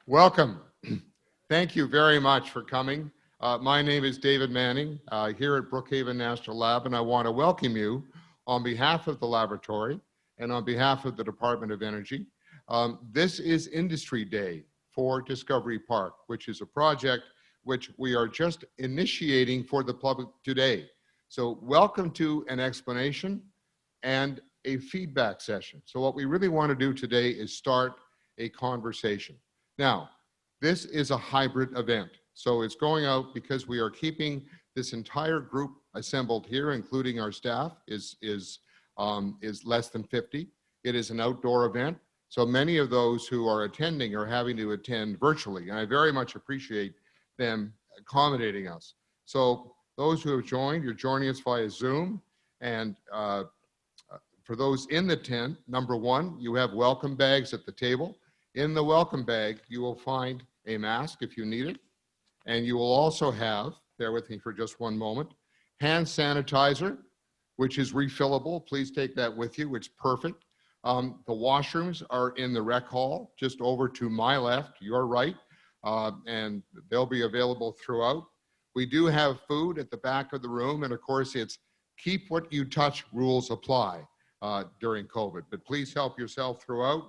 Welcome. Thank you very much for coming. My name is David Manning here at Brookhaven National Lab, and I want to welcome you on behalf of the laboratory and on behalf of the Department of Energy. This is Industry Day for Discovery Park, which is a project which we are just initiating for the public today. So welcome to an explanation and a feedback session. So what we really want to do today is start a conversation. Now, this is a hybrid event. So it's going out because we are keeping this entire group assembled here, including our staff, is less than 50. It is an outdoor event. So many of those who are attending are having to attend virtually, and I very much appreciate them accommodating us. So those who have joined, you're joining us via Zoom, and for those in the tent, number one, you have welcome bags at the table. In the welcome bag, you will find a mask if you need it, and you will also have, bear with me for just one moment, hand sanitizer, which is refillable. Please take that with you, it's perfect. The washrooms are in the rec hall, just over to my left, your right, and they'll be available throughout. We do have food at the back of the room, and of course it's keep what you touch rules apply during COVID, but please help yourself throughout.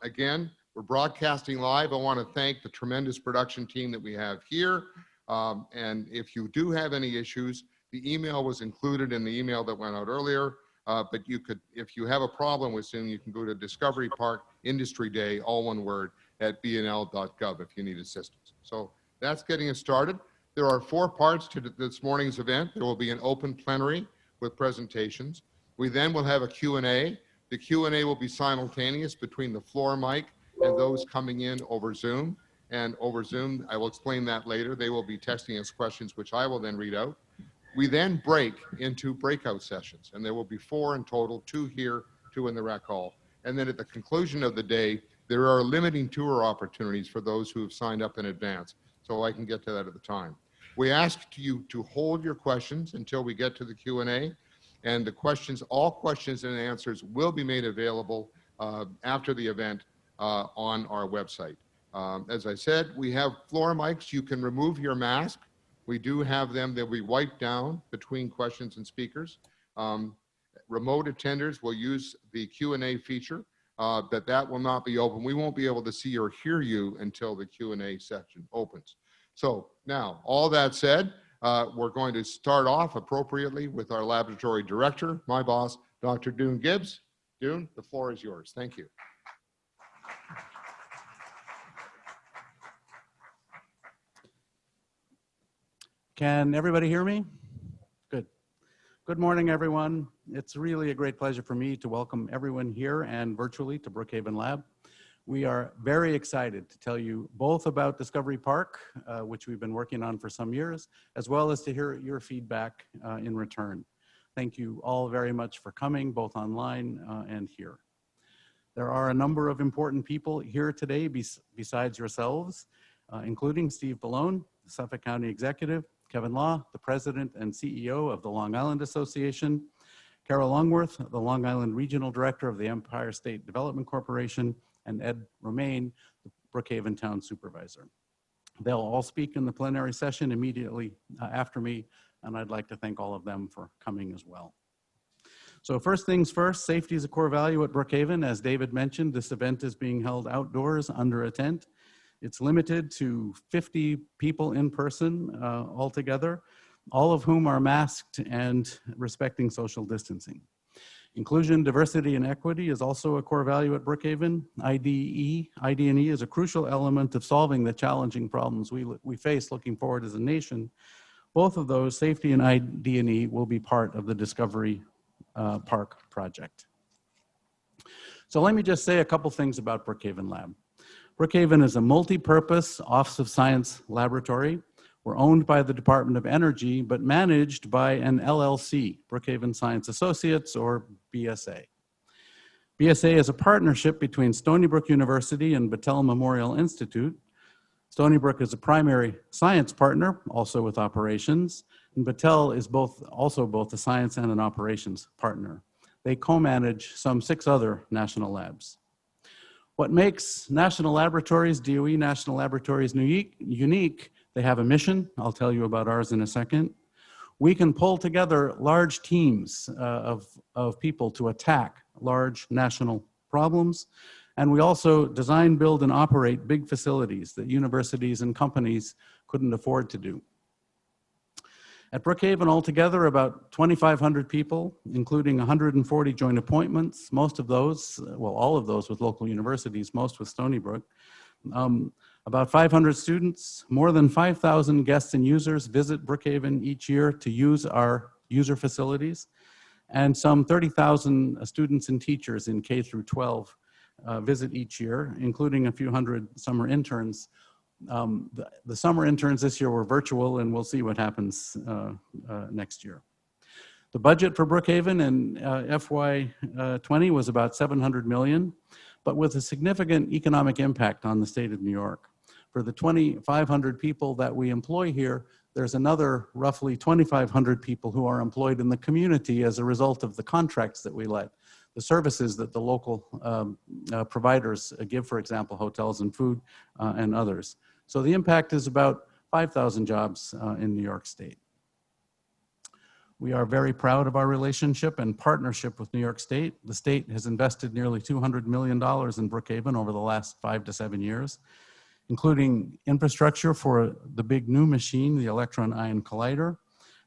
Again, we're broadcasting live. I want to thank the tremendous production team that we have here. And if you do have any issues, the email was included in the email that went out earlier. But you could, if you have a problem with Zoom, you can go to Discovery Park Industry Day, all one word, at bnl.gov if you need assistance. So that's getting us started. There are 4 parts to this morning's event. There will be an open plenary with presentations. We then will have a Q&A. The Q&A will be simultaneous between the floor mic and those coming in over Zoom. And over Zoom, I will explain that later. They will be texting us questions, which I will then read out. We then break into breakout sessions, and there will be 4 in total, 2 here, 2 in the rec hall. And then at the conclusion of the day, there are limiting tour opportunities for those who have signed up in advance. So I can get to that at the time. We ask you to hold your questions until we get to the Q&A. And the questions, all questions and answers will be made available after the event on our website. As I said, we have floor mics. You can remove your mask. We do have them. They'll be wiped down between questions and speakers. Remote attenders will use the Q&A feature, but that will not be open. We won't be able to see or hear you until the Q&A section opens. So now, all that said, we're going to start off appropriately with our laboratory director, my boss, Dr. Doon Gibbs. Doon, the floor is yours. Thank you. Can everybody hear me? Good. Good morning, everyone. It's really a great pleasure for me to welcome everyone here and virtually to Brookhaven Lab. We are very excited to tell you both about Discovery Park, which we've been working on for some years, as well as to hear your feedback in return. Thank you all very much for coming, both online and here. There are a number of important people here today besides yourselves, including Steve Ballone, the Suffolk County Executive, Kevin Law, the President and CEO of the Long Island Association, Carol Longworth, the Long Island Regional Director of the Empire State Development Corporation, and Ed Romaine, the Brookhaven Town Supervisor. They'll all speak in the plenary session immediately after me, and I'd like to thank all of them for coming as well. So first things first, safety is a core value at Brookhaven. As David mentioned, this event is being held outdoors under a tent. It's limited to 50 people in person altogether, all of whom are masked and respecting social distancing. Inclusion, diversity, and equity is also a core value at Brookhaven. ID&E is a crucial element of solving the challenging problems we face looking forward as a nation. Both of those, safety and ID&E, will be part of the Discovery Park project. So let me just say a couple things about Brookhaven Lab. Brookhaven is a multi-purpose Office of Science laboratory. We're owned by the Department of Energy, but managed by an LLC, Brookhaven Science Associates, or BSA. BSA is a partnership between Stony Brook University and Battelle Memorial Institute. Stony Brook is a primary science partner, also with operations, and Battelle is also both a science and an operations partner. They co-manage some 6 other national labs. What makes national laboratories, DOE national laboratories unique, they have a mission. I'll tell you about ours in a second. We can pull together large teams of people to attack large national problems. And we also design, build, and operate big facilities that universities and companies couldn't afford to do. At Brookhaven, altogether, about 2,500 people, including 140 joint appointments, most of those, well, all of those with local universities, most with Stony Brook. About 500 students, more than 5,000 guests and users visit Brookhaven each year to use our user facilities, and some 30,000 students and teachers in K through 12 visit each year, including a few hundred summer interns. The summer interns this year were virtual, and we'll see what happens next year. The budget for Brookhaven in FY20 was about $700 million, but with a significant economic impact on the state of New York. For the 2,500 people that we employ here, there's another roughly 2,500 people who are employed in the community as a result of the contracts that we let, the services that the local providers give, for example, hotels and food and others. So the impact is about 5,000 jobs in New York State. We are very proud of our relationship and partnership with New York State. The state has invested nearly $200 million in Brookhaven over the last 5 to 7 years, including infrastructure for the big new machine, the electron ion collider,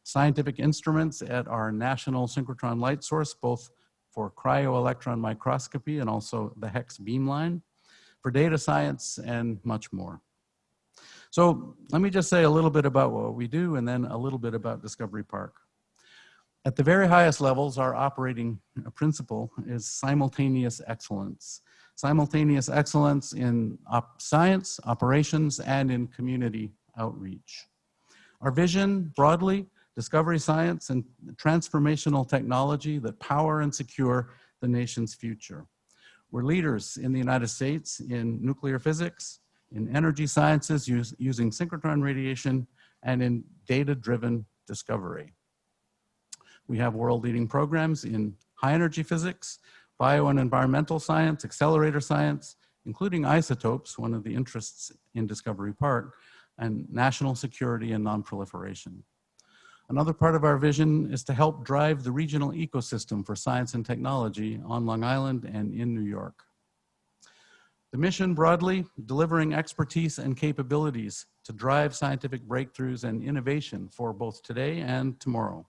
scientific instruments at our national synchrotron light source, both for cryo-electron microscopy and also the HEX beamline, for data science, and much more. So let me just say a little bit about what we do and then a little bit about Discovery Park. At the very highest levels, our operating principle is simultaneous excellence. Simultaneous excellence in science, operations, and in community outreach. Our vision, broadly, discovery science and transformational technology that power and secure the nation's future. We're leaders in the United States in nuclear physics, in energy sciences using synchrotron radiation, and in data-driven discovery. We have world-leading programs in high energy physics, bio and environmental science, accelerator science, including isotopes, one of the interests in Discovery Park, and national security and non-proliferation. Another part of our vision is to help drive the regional ecosystem for science and technology on Long Island and in New York. The mission, broadly, delivering expertise and capabilities to drive scientific breakthroughs and innovation for both today and tomorrow.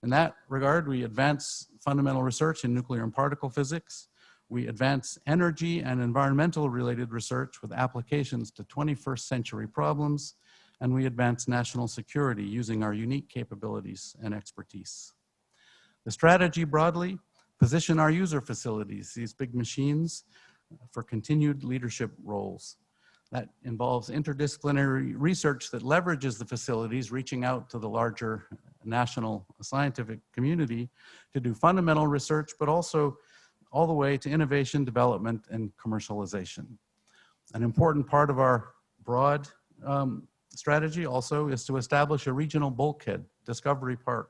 In that regard, we advance fundamental research in nuclear and particle physics. We advance energy and environmental related research with applications to 21st century problems. And we advance national security using our unique capabilities and expertise. The strategy broadly, position our user facilities, these big machines, for continued leadership roles. That involves interdisciplinary research that leverages the facilities, reaching out to the larger national scientific community to do fundamental research, but also all the way to innovation, development, and commercialization. An important part of our broad strategy also is to establish a regional bulkhead, Discovery Park,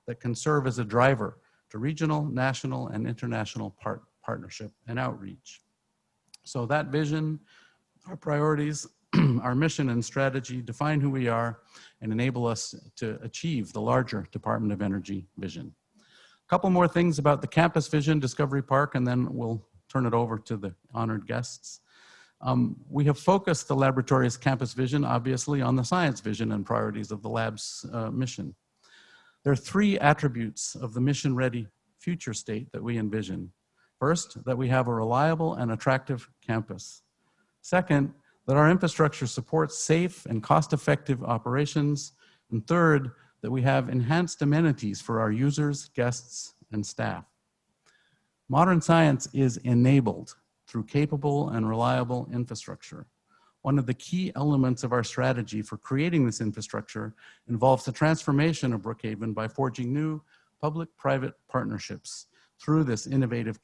that can serve as a driver to regional, national, and international partnership and outreach. So that vision, our priorities, our mission and strategy define who we are and enable us to achieve the larger Department of Energy vision. A couple more things about the campus vision, Discovery Park, and then we'll turn it over to the honored guests. We have focused the laboratory's campus vision, obviously, on the science vision and priorities of the lab's mission. There are 3 attributes of the mission-ready future state that we envision. First, that we have a reliable and attractive campus. Second, that our infrastructure supports safe and cost-effective operations. And third, that we have enhanced amenities for our users, guests, and staff. Modern science is enabled through capable and reliable infrastructure. One of the key elements of our strategy for creating this infrastructure involves the transformation of Brookhaven by forging new public-private partnerships through this innovative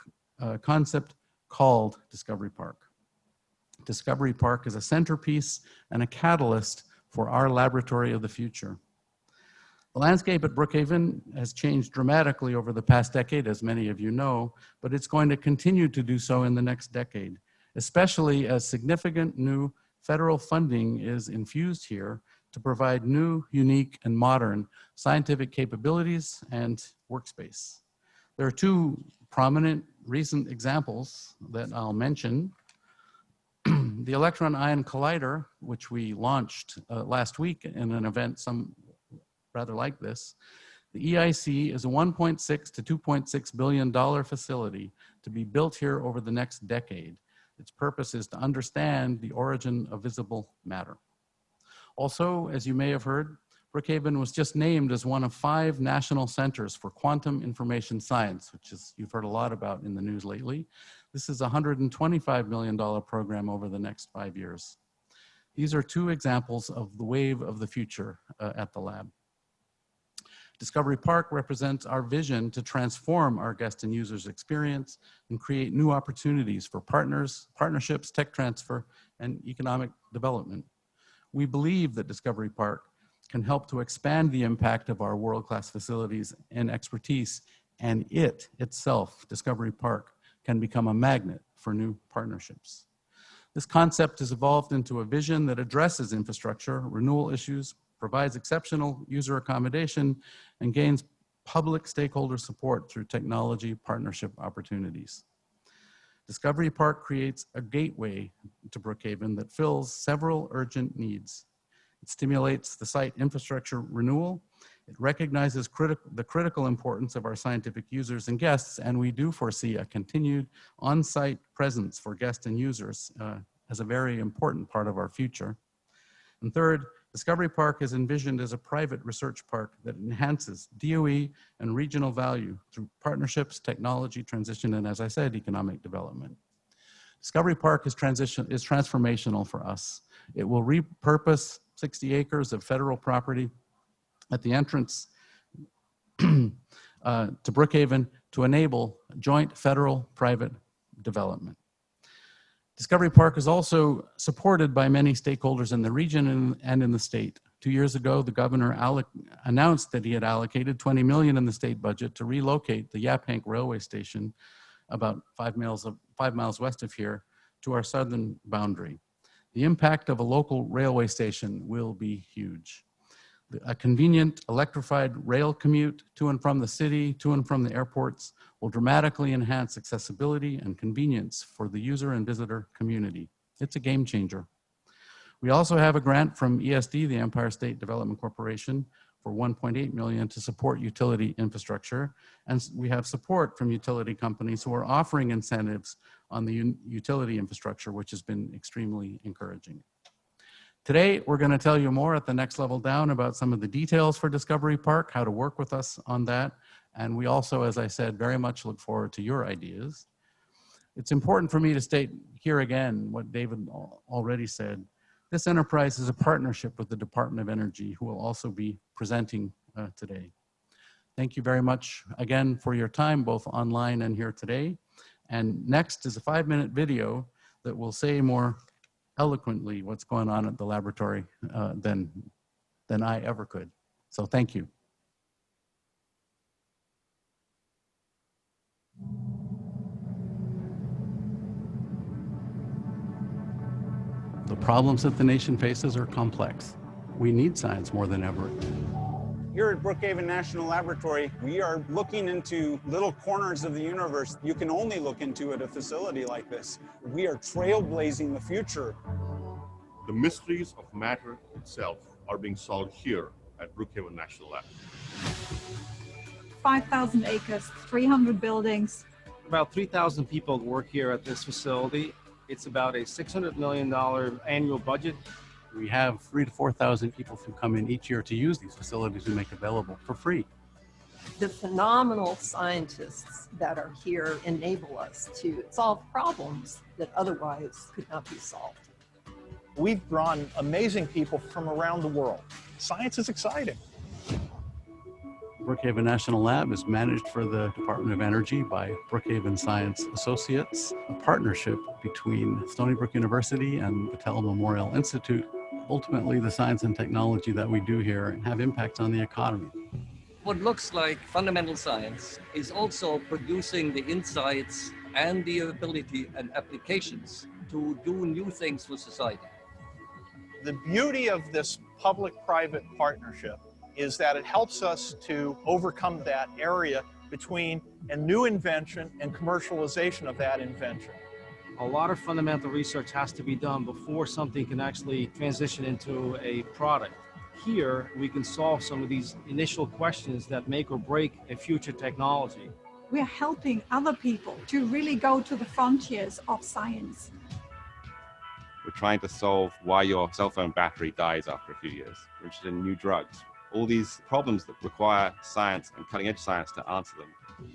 concept called Discovery Park. Discovery Park is a centerpiece and a catalyst for our laboratory of the future. The landscape at Brookhaven has changed dramatically over the past decade, as many of you know, but it's going to continue to do so in the next decade. especially as significant new federal funding is infused here to provide new, unique, and modern scientific capabilities and workspace. There are two prominent recent examples that I'll mention. The Electron Ion Collider, which we launched last week in an event rather like this. The EIC is a $1.6 to $2.6 billion facility to be built here over the next decade. Its purpose is to understand the origin of visible matter. Also, as you may have heard, Brookhaven was just named as one of 5 national centers for quantum information science, which is you've heard a lot about in the news lately. This is a $125 million program over the next 5 years. These are 2 examples of the wave of the future at the lab. Discovery Park represents our vision to transform our guest and users experience and create new opportunities for partnerships, tech transfer, and economic development. We believe that Discovery Park can help to expand the impact of our world-class facilities and expertise, and it itself, Discovery Park, can become a magnet for new partnerships. This concept has evolved into a vision that addresses infrastructure, renewal issues, provides exceptional user accommodation, and gains public stakeholder support through technology partnership opportunities. Discovery Park creates a gateway to Brookhaven that fills several urgent needs. It stimulates the site infrastructure renewal. It recognizes the critical importance of our scientific users and guests, and we do foresee a continued on-site presence for guests and users as a very important part of our future. And third, Discovery Park is envisioned as a private research park that enhances DOE and regional value through partnerships, technology transition, and as I said, economic development. Discovery Park is transformational for us. It will repurpose 60 acres of federal property at the entrance to Brookhaven to enable joint federal-private development. Discovery Park is also supported by many stakeholders in the region and in the state. 2 years ago, the governor announced that he had allocated $20 million in the state budget to relocate the Yaphank railway station about 5 miles west of here to our southern boundary. The impact of a local railway station will be huge. A convenient electrified rail commute to and from the city, to and from the airports will dramatically enhance accessibility and convenience for the user and visitor community. It's a game changer. We also have a grant from ESD, the Empire State Development Corporation, for $1.8 million to support utility infrastructure. And we have support from utility companies who are offering incentives on the utility infrastructure, which has been extremely encouraging. Today, we're going to tell you more at the next level down about some of the details for Discovery Park, how to work with us on that. And we also, as I said, very much look forward to your ideas. It's important for me to state here again what David already said. This enterprise is a partnership with the Department of Energy, who will also be presenting today. Thank you very much again for your time, both online and here today. And next is a 5-minute video that will say more eloquently what's going on at the laboratory than I ever could. So thank you. The problems that the nation faces are complex. We need science more than ever. Here at Brookhaven National Laboratory, we are looking into little corners of the universe you can only look into at a facility like this. We are trailblazing the future. The mysteries of matter itself are being solved here at Brookhaven National Lab. 5,000 acres, 300 buildings. About 3,000 people work here at this facility. It's about a $600 million annual budget. We have 3,000 to 4,000 people who come in each year to use these facilities we make available for free. The phenomenal scientists that are here enable us to solve problems that otherwise could not be solved. We've drawn amazing people from around the world. Science is exciting. Brookhaven National Lab is managed for the Department of Energy by Brookhaven Science Associates, a partnership between Stony Brook University and Battelle Memorial Institute. Ultimately, the science and technology that we do here have impacts on the economy. What looks like fundamental science is also producing the insights and the ability and applications to do new things for society. The beauty of this public-private partnership is that it helps us to overcome that area between a new invention and commercialization of that invention. A lot of fundamental research has to be done before something can actually transition into a product. Here, we can solve some of these initial questions that make or break a future technology. We're helping other people to really go to the frontiers of science. We're trying to solve why your cell phone battery dies after a few years. We're interested in new drugs. All these problems that require science and cutting-edge science to answer them.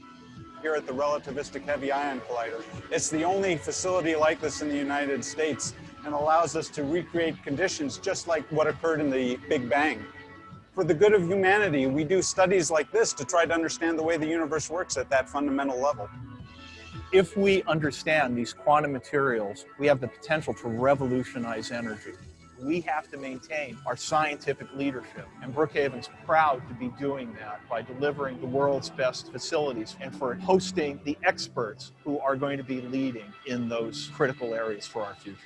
Here at the Relativistic Heavy Ion Collider, it's the only facility like this in the United States and allows us to recreate conditions just like what occurred in the Big Bang. For the good of humanity, we do studies like this to try to understand the way the universe works at that fundamental level. If we understand these quantum materials, we have the potential to revolutionize energy. We have to maintain our scientific leadership, and Brookhaven's proud to be doing that by delivering the world's best facilities and for hosting the experts who are going to be leading in those critical areas for our future.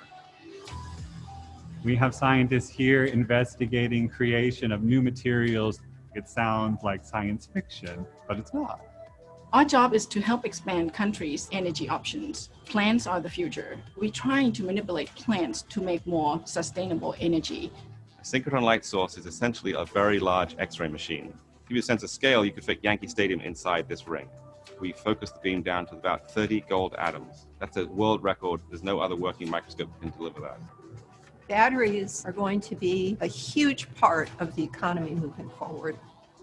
We have scientists here investigating creation of new materials. It sounds like science fiction, but it's not. Our job is to help expand countries' energy options. Plants are the future. We're trying to manipulate plants to make more sustainable energy. A synchrotron light source is essentially a very large X-ray machine. To give you a sense of scale, you could fit Yankee Stadium inside this ring. We focus the beam down to about 30 gold atoms. That's a world record. There's no other working microscope that can deliver that. Batteries are going to be a huge part of the economy moving forward.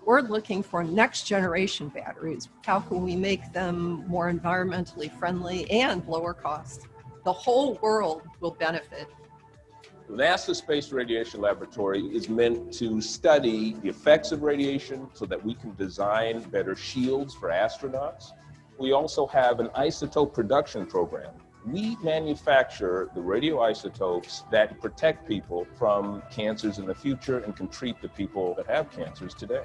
We're looking for next generation batteries. How can we make them more environmentally friendly and lower cost? The whole world will benefit. The NASA Space Radiation Laboratory is meant to study the effects of radiation so that we can design better shields for astronauts. We also have an isotope production program. We manufacture the radioisotopes that protect people from cancers in the future and can treat the people that have cancers today.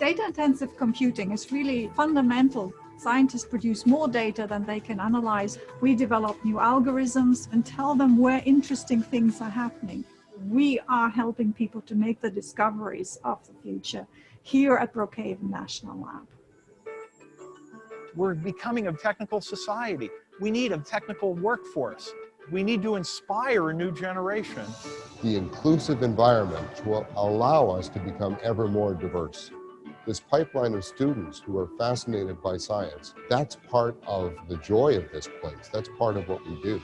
Data-intensive computing is really fundamental. Scientists produce more data than they can analyze. We develop new algorithms and tell them where interesting things are happening. We are helping people to make the discoveries of the future here at Brookhaven National Lab. We're becoming a technical society. We need a technical workforce. We need to inspire a new generation. The inclusive environment will allow us to become ever more diverse. This pipeline of students who are fascinated by science, that's part of the joy of this place. That's part of what we do.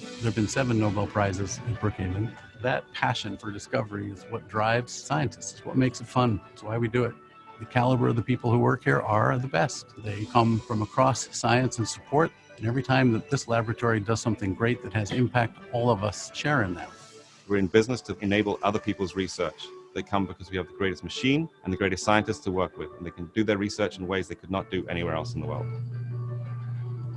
There have been 7 Nobel Prizes in Brookhaven. That passion for discovery is what drives scientists. It's what makes it fun. It's why we do it. The caliber of the people who work here are the best. They come from across science and support. And every time that this laboratory does something great that has impact, all of us share in that. We're in business to enable other people's research. They come because we have the greatest machine and the greatest scientists to work with, and they can do their research in ways they could not do anywhere else in the world.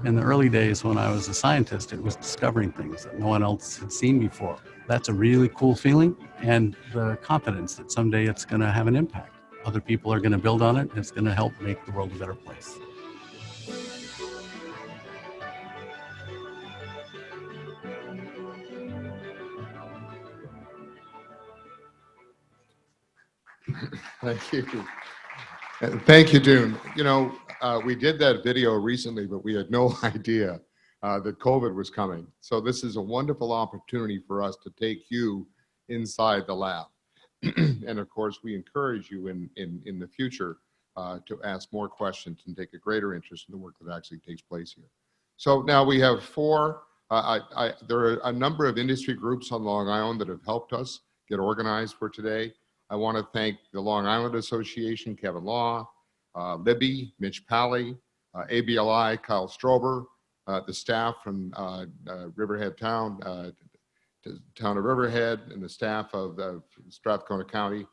In the early days when I was a scientist, it was discovering things that no one else had seen before. That's a really cool feeling, and the confidence that someday it's going to have an impact. Other people are going to build on it, and it's going to help make the world a better place. Thank you. Thank you, Dune. You know, we did that video recently, but we had no idea that COVID was coming. So this is a wonderful opportunity for us to take you inside the lab. And of course, we encourage you in the future to ask more questions and take a greater interest in the work that actually takes place here. So now we have 4, there are a number of industry groups on Long Island that have helped us get organized for today. I want to thank the Long Island Association, Kevin Law, Libby, Mitch Pally, ABLI, Kyle Strober, the staff from Riverhead Town, Town of Riverhead, and the staff of Strathcona County,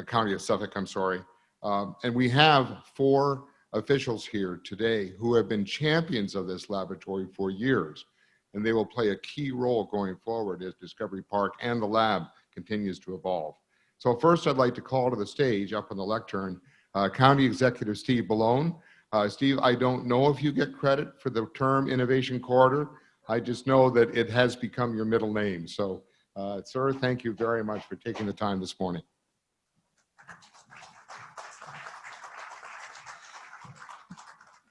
County of Suffolk, I'm sorry. And we have 4 officials here today who have been champions of this laboratory for years, and they will play a key role going forward as Discovery Park and the lab continues to evolve. So first, I'd like to call to the stage up on the lectern, County Executive Steve Ballone. Steve, I don't know if you get credit for the term Innovation Corridor. I just know that it has become your middle name. So, sir, thank you very much for taking the time this morning.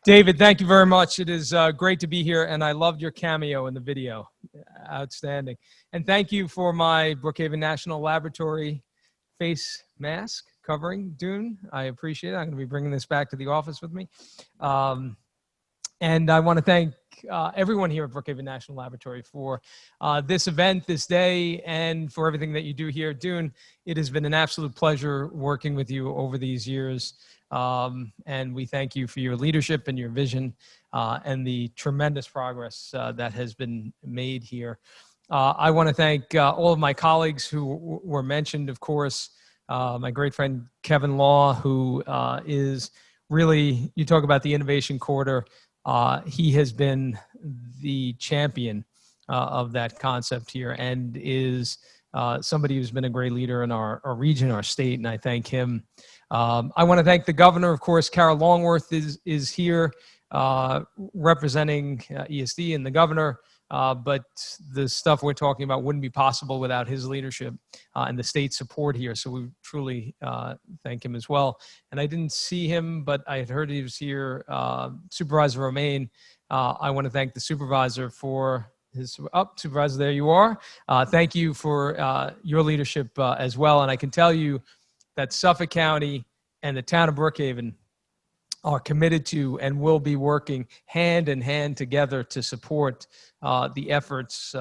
David, thank you very much. It is great to be here, and I loved your cameo in the video. Outstanding. And thank you for my Brookhaven National Laboratory face mask covering, Dune. I appreciate it. I'm going to be bringing this back to the office with me. And I want to thank everyone here at Brookhaven National Laboratory for this event, this day, and for everything that you do here. Dune, it has been an absolute pleasure working with you over these years. And we thank you for your leadership and your vision and the tremendous progress that has been made here. I want to thank all of my colleagues who were mentioned, of course, my great friend Kevin Law, who is really, you talk about the innovation corridor, he has been the champion of that concept here and is somebody who's been a great leader in our region, our state, and I thank him. I want to thank the governor, of course. Kara Longworth is here representing ESD and the governor, but the stuff we're talking about wouldn't be possible without his leadership and the state support here. So we truly thank him as well. And I didn't see him, but I had heard he was here. Supervisor Romaine, I want to thank the supervisor for his, Supervisor, there you are. Thank you for your leadership as well. And I can tell you that Suffolk County and the town of Brookhaven are committed to and will be working hand in hand together to support the efforts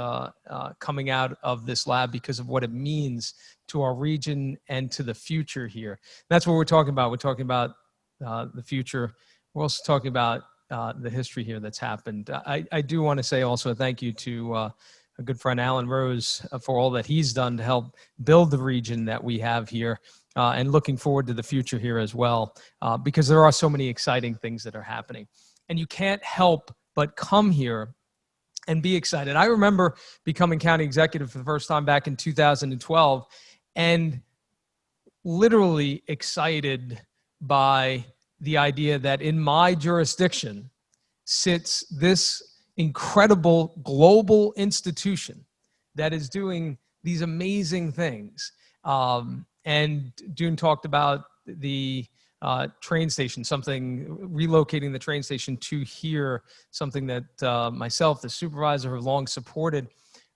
coming out of this lab because of what it means to our region and to the future here. That's what we're talking about. We're talking about the future. We're also talking about the history here that's happened. I do want to say also a thank you to a good friend, Alan Rose, for all that he's done to help build the region that we have here. And looking forward to the future here as well, because there are so many exciting things that are happening. And you can't help but come here and be excited. I remember becoming county executive for the first time back in 2012 and literally excited by the idea that in my jurisdiction sits this incredible global institution that is doing these amazing things. And Dune talked about the train station, relocating the train station to here, something that myself, the supervisor, have long supported.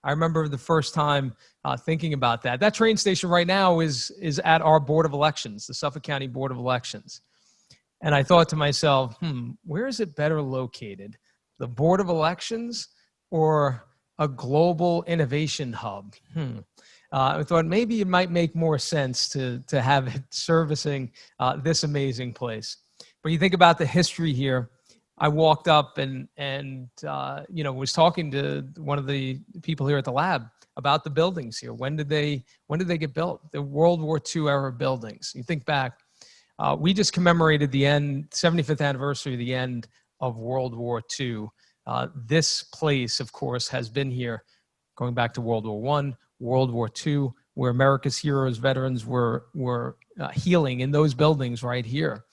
I remember the first time thinking about that. That train station right now is at our Board of Elections, the Suffolk County Board of Elections. And I thought to myself, where is it better located? The Board of Elections or a global innovation hub? I thought maybe it might make more sense to have it servicing this amazing place. But you think about the history here. I walked up and was talking to one of the people here at the lab about the buildings here. When did they get built? The World War II era buildings. You think back, we just commemorated the 75th anniversary of the end of World War II. This place, of course, has been here going back to World War I, World War II, where America's heroes, veterans were healing in those buildings right here.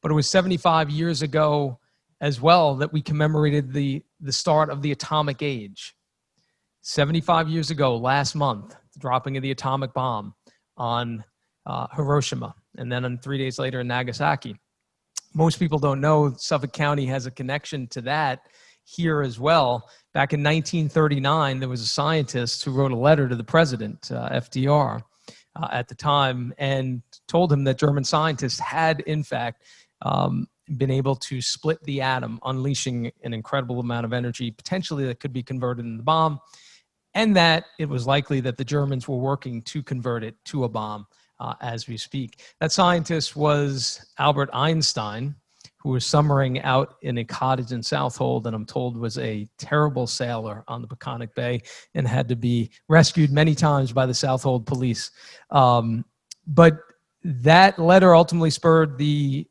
But it was 75 years ago as well that we commemorated the start of the atomic age. 75 years ago, last month, the dropping of the atomic bomb on Hiroshima, and then 3 days later in Nagasaki. Most people don't know Suffolk County has a connection to that here as well. Back in 1939, there was a scientist who wrote a letter to the president, FDR, at the time, and told him that German scientists had, in fact, been able to split the atom, unleashing an incredible amount of energy, potentially that could be converted into the bomb, and that it was likely that the Germans were working to convert it to a bomb as we speak. That scientist was Albert Einstein, who was summering out in a cottage in Southold, and I'm told was a terrible sailor on the Peconic Bay and had to be rescued many times by the Southold police. But that letter ultimately spurred the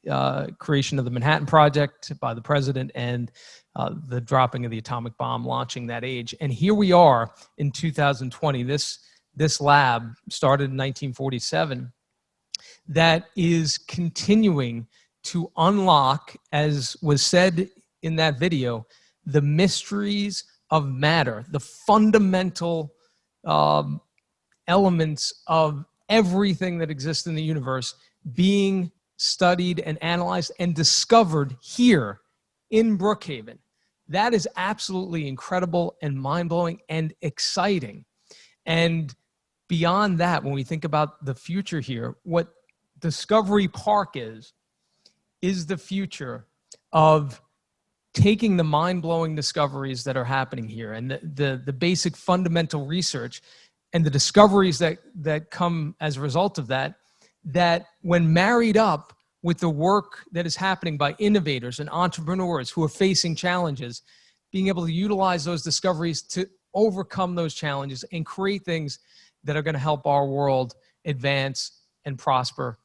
creation of the Manhattan Project by the president and the dropping of the atomic bomb, launching that age. And here we are in 2020. This lab started in 1947 that is continuing to unlock, as was said in that video, the mysteries of matter, the fundamental elements of everything that exists in the universe being studied and analyzed and discovered here in Brookhaven. That is absolutely incredible and mind-blowing and exciting. And beyond that, when we think about the future here, what Discovery Park is the future of taking the mind-blowing discoveries that are happening here and the basic fundamental research and the discoveries that come as a result of that, that when married up with the work that is happening by innovators and entrepreneurs who are facing challenges, being able to utilize those discoveries to overcome those challenges and create things that are going to help our world advance and prosper,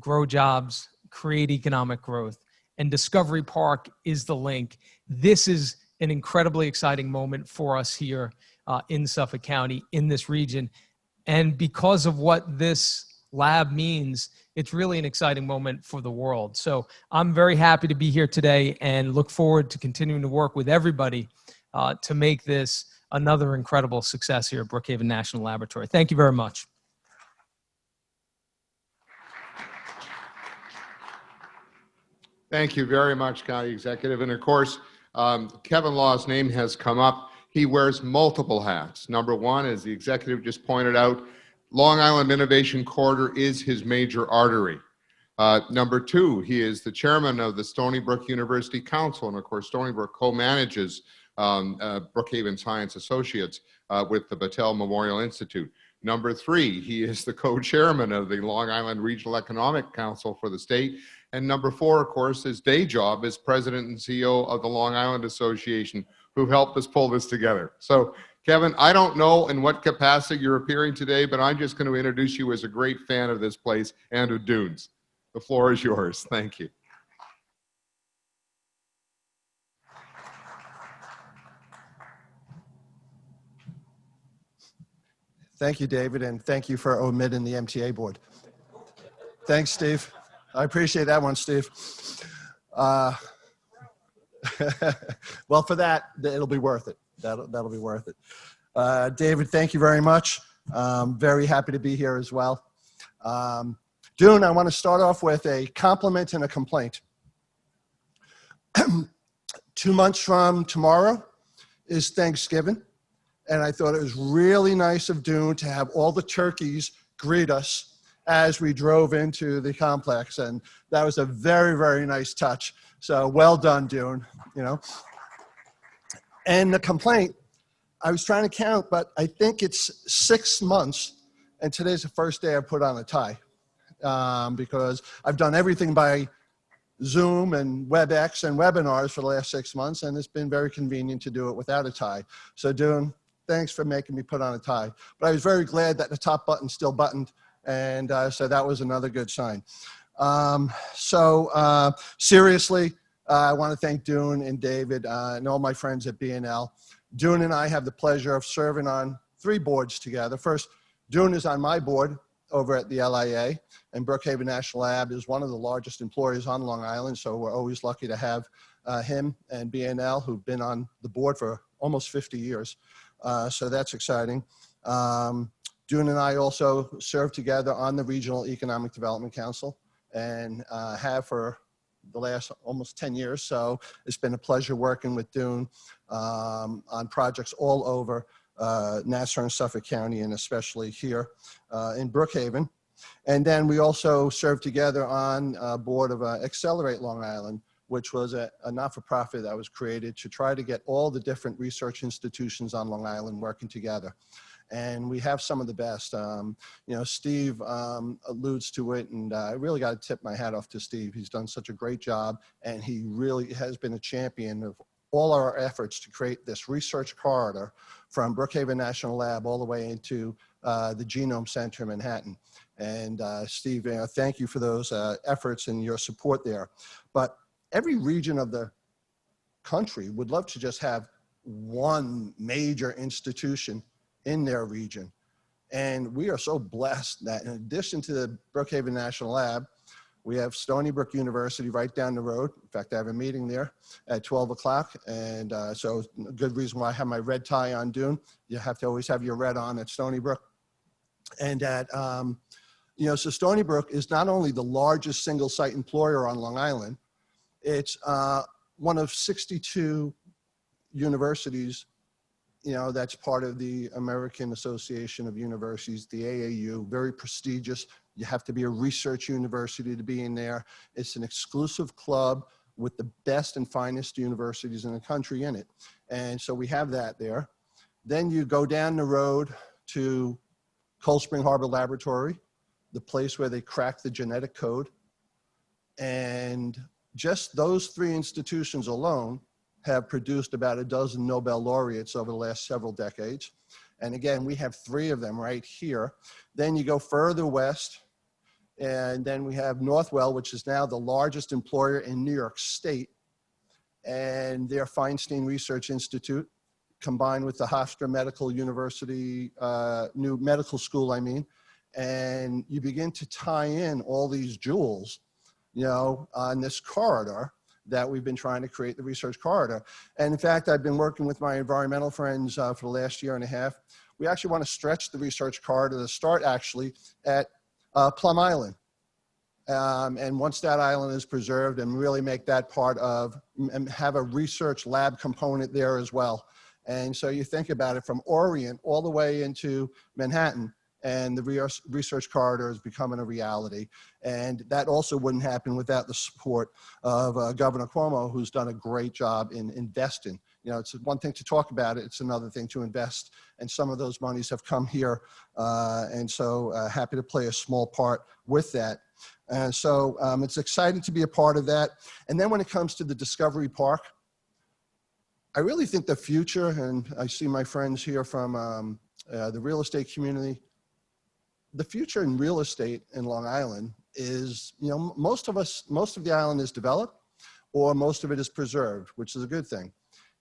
grow jobs, create economic growth. And Discovery Park is the link. This is an incredibly exciting moment for us here in Suffolk County, in this region. And because of what this lab means, it's really an exciting moment for the world. So I'm very happy to be here today and look forward to continuing to work with everybody to make this another incredible success here at Brookhaven National Laboratory. Thank you very much. Thank you very much, County Executive. And of course, Kevin Law's name has come up. He wears multiple hats. Number one, as the executive just pointed out, Long Island Innovation Corridor is his major artery. Number two, he is the chairman of the Stony Brook University Council. And of course, Stony Brook co-manages Brookhaven Science Associates with the Battelle Memorial Institute. Number three, he is the co-chairman of the Long Island Regional Economic Council for the state. And number four, of course, his day job is president and CEO of the Long Island Association, who helped us pull this together. So, Kevin, I don't know in what capacity you're appearing today, but I'm just going to introduce you as a great fan of this place and of Dunes. The floor is yours. Thank you. Thank you, David, and thank you for omitting the MTA board. Thanks, Steve. I appreciate that one, Steve. Well, for that, it'll be worth it. That'll be worth it. David, thank you very much. Very happy to be here as well. Dune, I want to start off with a compliment and a complaint. 2 months from tomorrow is Thanksgiving. And I thought it was really nice of Dune to have all the turkeys greet us as we drove into the complex. And that was a very, very nice touch. So well done, Dune, you know. And the complaint, I was trying to count, but I think it's 6 months. And today's the first day I put on a tie because I've done everything by Zoom and WebEx and webinars for the last 6 months. And it's been very convenient to do it without a tie. So Dune, thanks for making me put on a tie. But I was very glad that the top button's still buttoned. And so that was another good sign. Seriously, I want to thank Dune and David and all my friends at B&L. Dune and I have the pleasure of serving on 3 boards together. First, Dune is on my board over at the LIA, and Brookhaven National Lab is one of the largest employers on Long Island, so we're always lucky to have him and B&L, who've been on the board for almost 50 years. So that's exciting. Dune and I also serve together on the Regional Economic Development Council and have for the last almost 10 years. So it's been a pleasure working with Dune on projects all over Nassau and Suffolk County, and especially here in Brookhaven. And then we also serve together on a board of Accelerate Long Island, which was a not-for-profit that was created to try to get all the different research institutions on Long Island working together. And we have some of the best. You know, Steve alludes to it, and I really got to tip my hat off to Steve. He's done such a great job, and he really has been a champion of all our efforts to create this research corridor from Brookhaven National Lab all the way into the Genome Center in Manhattan. And Steve, thank you for those efforts and your support there. But every region of the country would love to just have one major institution in their region. And we are so blessed that in addition to the Brookhaven National Lab, We have Stony Brook University right down the road. In fact, I have a meeting there at 12 o'clock. And so a good reason why I have my red tie on, Dune. You have to always have your red on at Stony Brook. And at, so Stony Brook is not only the largest single site employer on Long Island, it's one of 62 universities, that's part of the American Association of Universities, the AAU, very prestigious. You have to be a research university to be in there. It's an exclusive club with the best and finest universities in the country in it. And so we have that there. Then you go down the road to Cold Spring Harbor Laboratory, the place where they crack the genetic code. And just those 3 institutions alone have produced about a dozen Nobel laureates over the last several decades. And again, we have 3 of them right here. Then you go further west, and then we have Northwell, which is now the largest employer in New York State, and their Feinstein Research Institute, combined with the Hofstra Medical University, new medical school, and you begin to tie in all these jewels, on this corridor that we've been trying to create, the research corridor. And in fact, I've been working with my environmental friends for the last year and a half. We actually want to stretch the research corridor to start actually at Plum Island. And once that island is preserved, and really make that part of, and have a research lab component there as well. And so you think about it from Orient all the way into Manhattan, and the research corridor is becoming a reality. And that also wouldn't happen without the support of Governor Cuomo, who's done a great job in investing. It's one thing to talk about it, it's another thing to invest. And some of those monies have come here. And so happy to play a small part with that. And so it's exciting to be a part of that. And then when it comes to the Discovery Park, I really think the future, and I see my friends here from the real estate community, the future in real estate in Long Island is, most of the island is developed, or most of it is preserved, which is a good thing.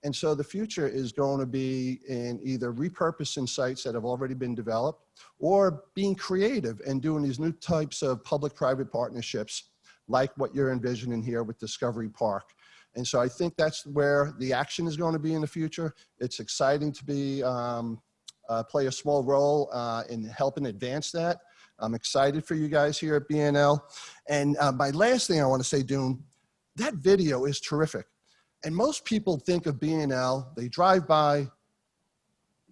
And so the future is going to be in either repurposing sites that have already been developed, or being creative and doing these new types of public-private partnerships, like what you're envisioning here with Discovery Park. And so I think that's where the action is going to be in the future. It's exciting to be play a small role in helping advance that. I'm excited for you guys here at BNL. And my last thing I want to say, Dune, that video is terrific. And most people think of BNL, they drive by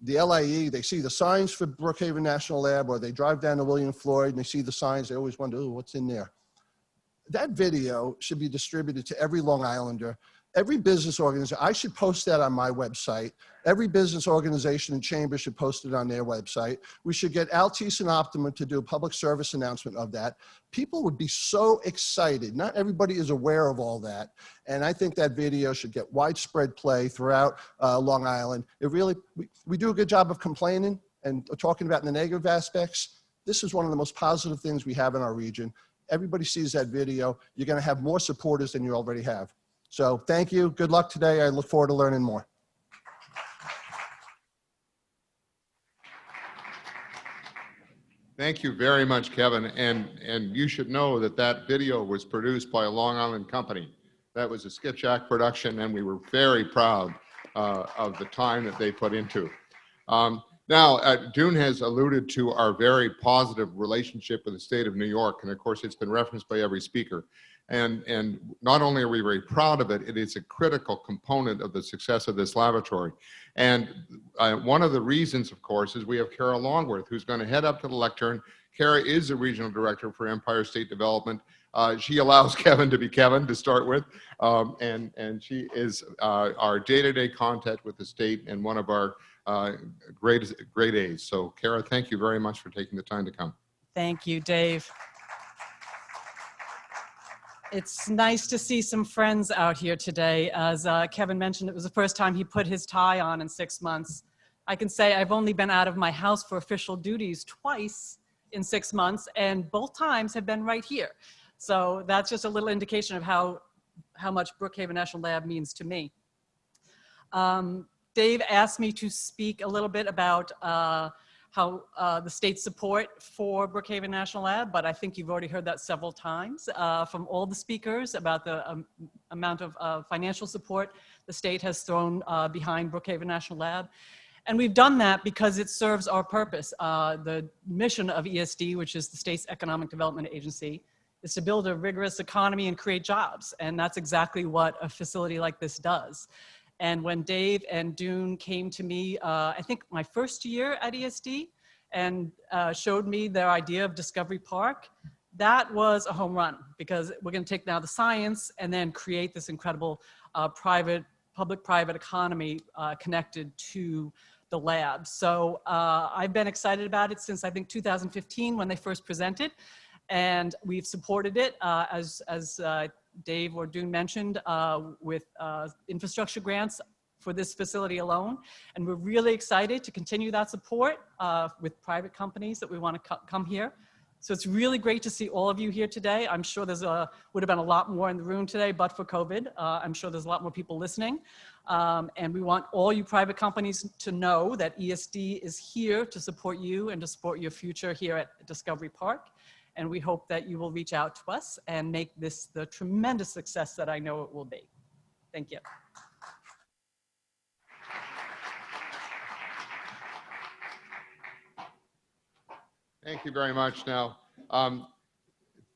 the LIE, they see the signs for Brookhaven National Lab, or they drive down to William Floyd and they see the signs, they always wonder, oh, what's in there? That video should be distributed to every Long Islander, every business organization. I should post that on my website. Every business organization and chamber should post it on their website. We should get Altice and Optimum to do a public service announcement of that. People would be so excited. Not everybody is aware of all that. And I think that video should get widespread play throughout Long Island. It really, we do a good job of complaining and talking about the negative aspects. This is one of the most positive things we have in our region. Everybody sees that video. You're going to have more supporters than you already have. So thank you. Good luck today. I look forward to learning more. Thank you very much, Kevin. And you should know that that video was produced by a Long Island company. That was a Skipjack production, and we were very proud of the time that they put into. Now, Dune has alluded to our very positive relationship with the state of New York, and of course, it's been referenced by every speaker. And not only are we very proud of it, it is a critical component of the success of this laboratory. And one of the reasons, of course, is we have Kara Longworth, who's going to head up to the lectern. Kara is the regional director for Empire State Development. She allows Kevin to be Kevin to start with, and she is our day-to-day contact with the state and one of our great A's. So, Kara, thank you very much for taking the time to come. Thank you, Dave. It's nice to see some friends out here today. As Kevin mentioned, it was the first time he put his tie on in 6 months. I can say I've only been out of my house for official duties twice in 6 months, and both times have been right here. So that's just a little indication of how much Brookhaven National Lab means to me. Dave asked me to speak a little bit about how the state's support for Brookhaven National Lab, but I think you've already heard that several times from all the speakers about the amount of financial support the state has thrown behind Brookhaven National Lab. And we've done that because it serves our purpose. The mission of ESD, which is the state's economic development agency, is to build a rigorous economy and create jobs. And that's exactly what a facility like this does. And when Dave and Dune came to me, I think my first year at ESD, and showed me their idea of Discovery Park, that was a home run, because we're going to take now the science and then create this incredible public-private economy connected to the lab. So I've been excited about it since I think 2015 when they first presented, and we've supported it as Dave or Dune mentioned with infrastructure grants for this facility alone. And we're really excited to continue that support with private companies that we want to come here. So it's really great to see all of you here today. I'm sure there's would have been a lot more in the room today, but for COVID. I'm sure there's a lot more people listening. And we want all you private companies to know that ESD is here to support you and to support your future here at Discovery Park. And we hope that you will reach out to us and make this the tremendous success that I know it will be. Thank you. Thank you very much. Now,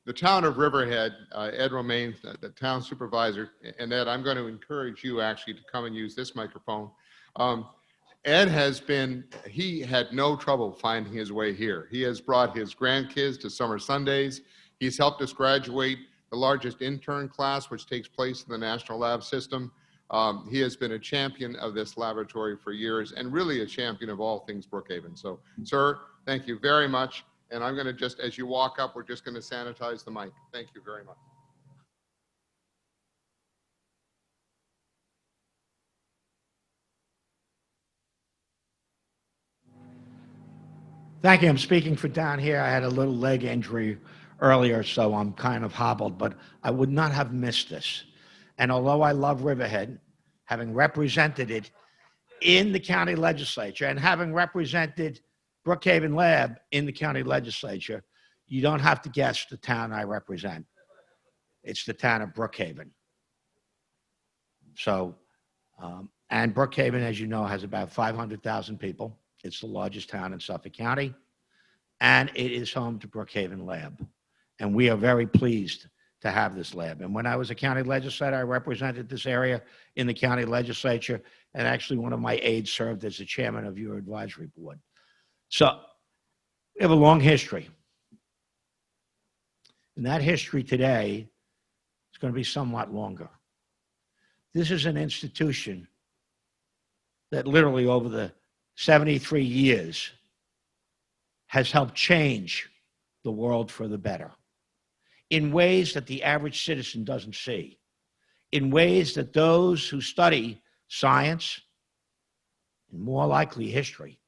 the town of Riverhead, Ed Romaine, the town supervisor, and Ed, I'm going to encourage you actually to come and use this microphone. Ed he had no trouble finding his way here. He has brought his grandkids to summer Sundays. He's helped us graduate the largest intern class, which takes place in the National Lab System. He has been a champion of this laboratory for years and really a champion of all things Brookhaven. So, sir, thank you very much. And I'm going to just, as you walk up, we're just going to sanitize the mic. Thank you very much. Thank you. I'm speaking for down here. I had a little leg injury earlier, so I'm kind of hobbled, but I would not have missed this. And although I love Riverhead, having represented it in the county legislature and having represented Brookhaven Lab in the county legislature, you don't have to guess the town I represent. It's the town of Brookhaven. So, and Brookhaven, as you know, has about 500,000 people. It's the largest town in Suffolk County, and it is home to Brookhaven Lab. And we are very pleased to have this lab. And when I was a county legislator, I represented this area in the county legislature, and actually one of my aides served as the chairman of your advisory board. So we have a long history. And that history today is going to be somewhat longer. This is an institution that literally over the 73 years has helped change the world for the better in ways that the average citizen doesn't see, in ways that those who study science and more likely history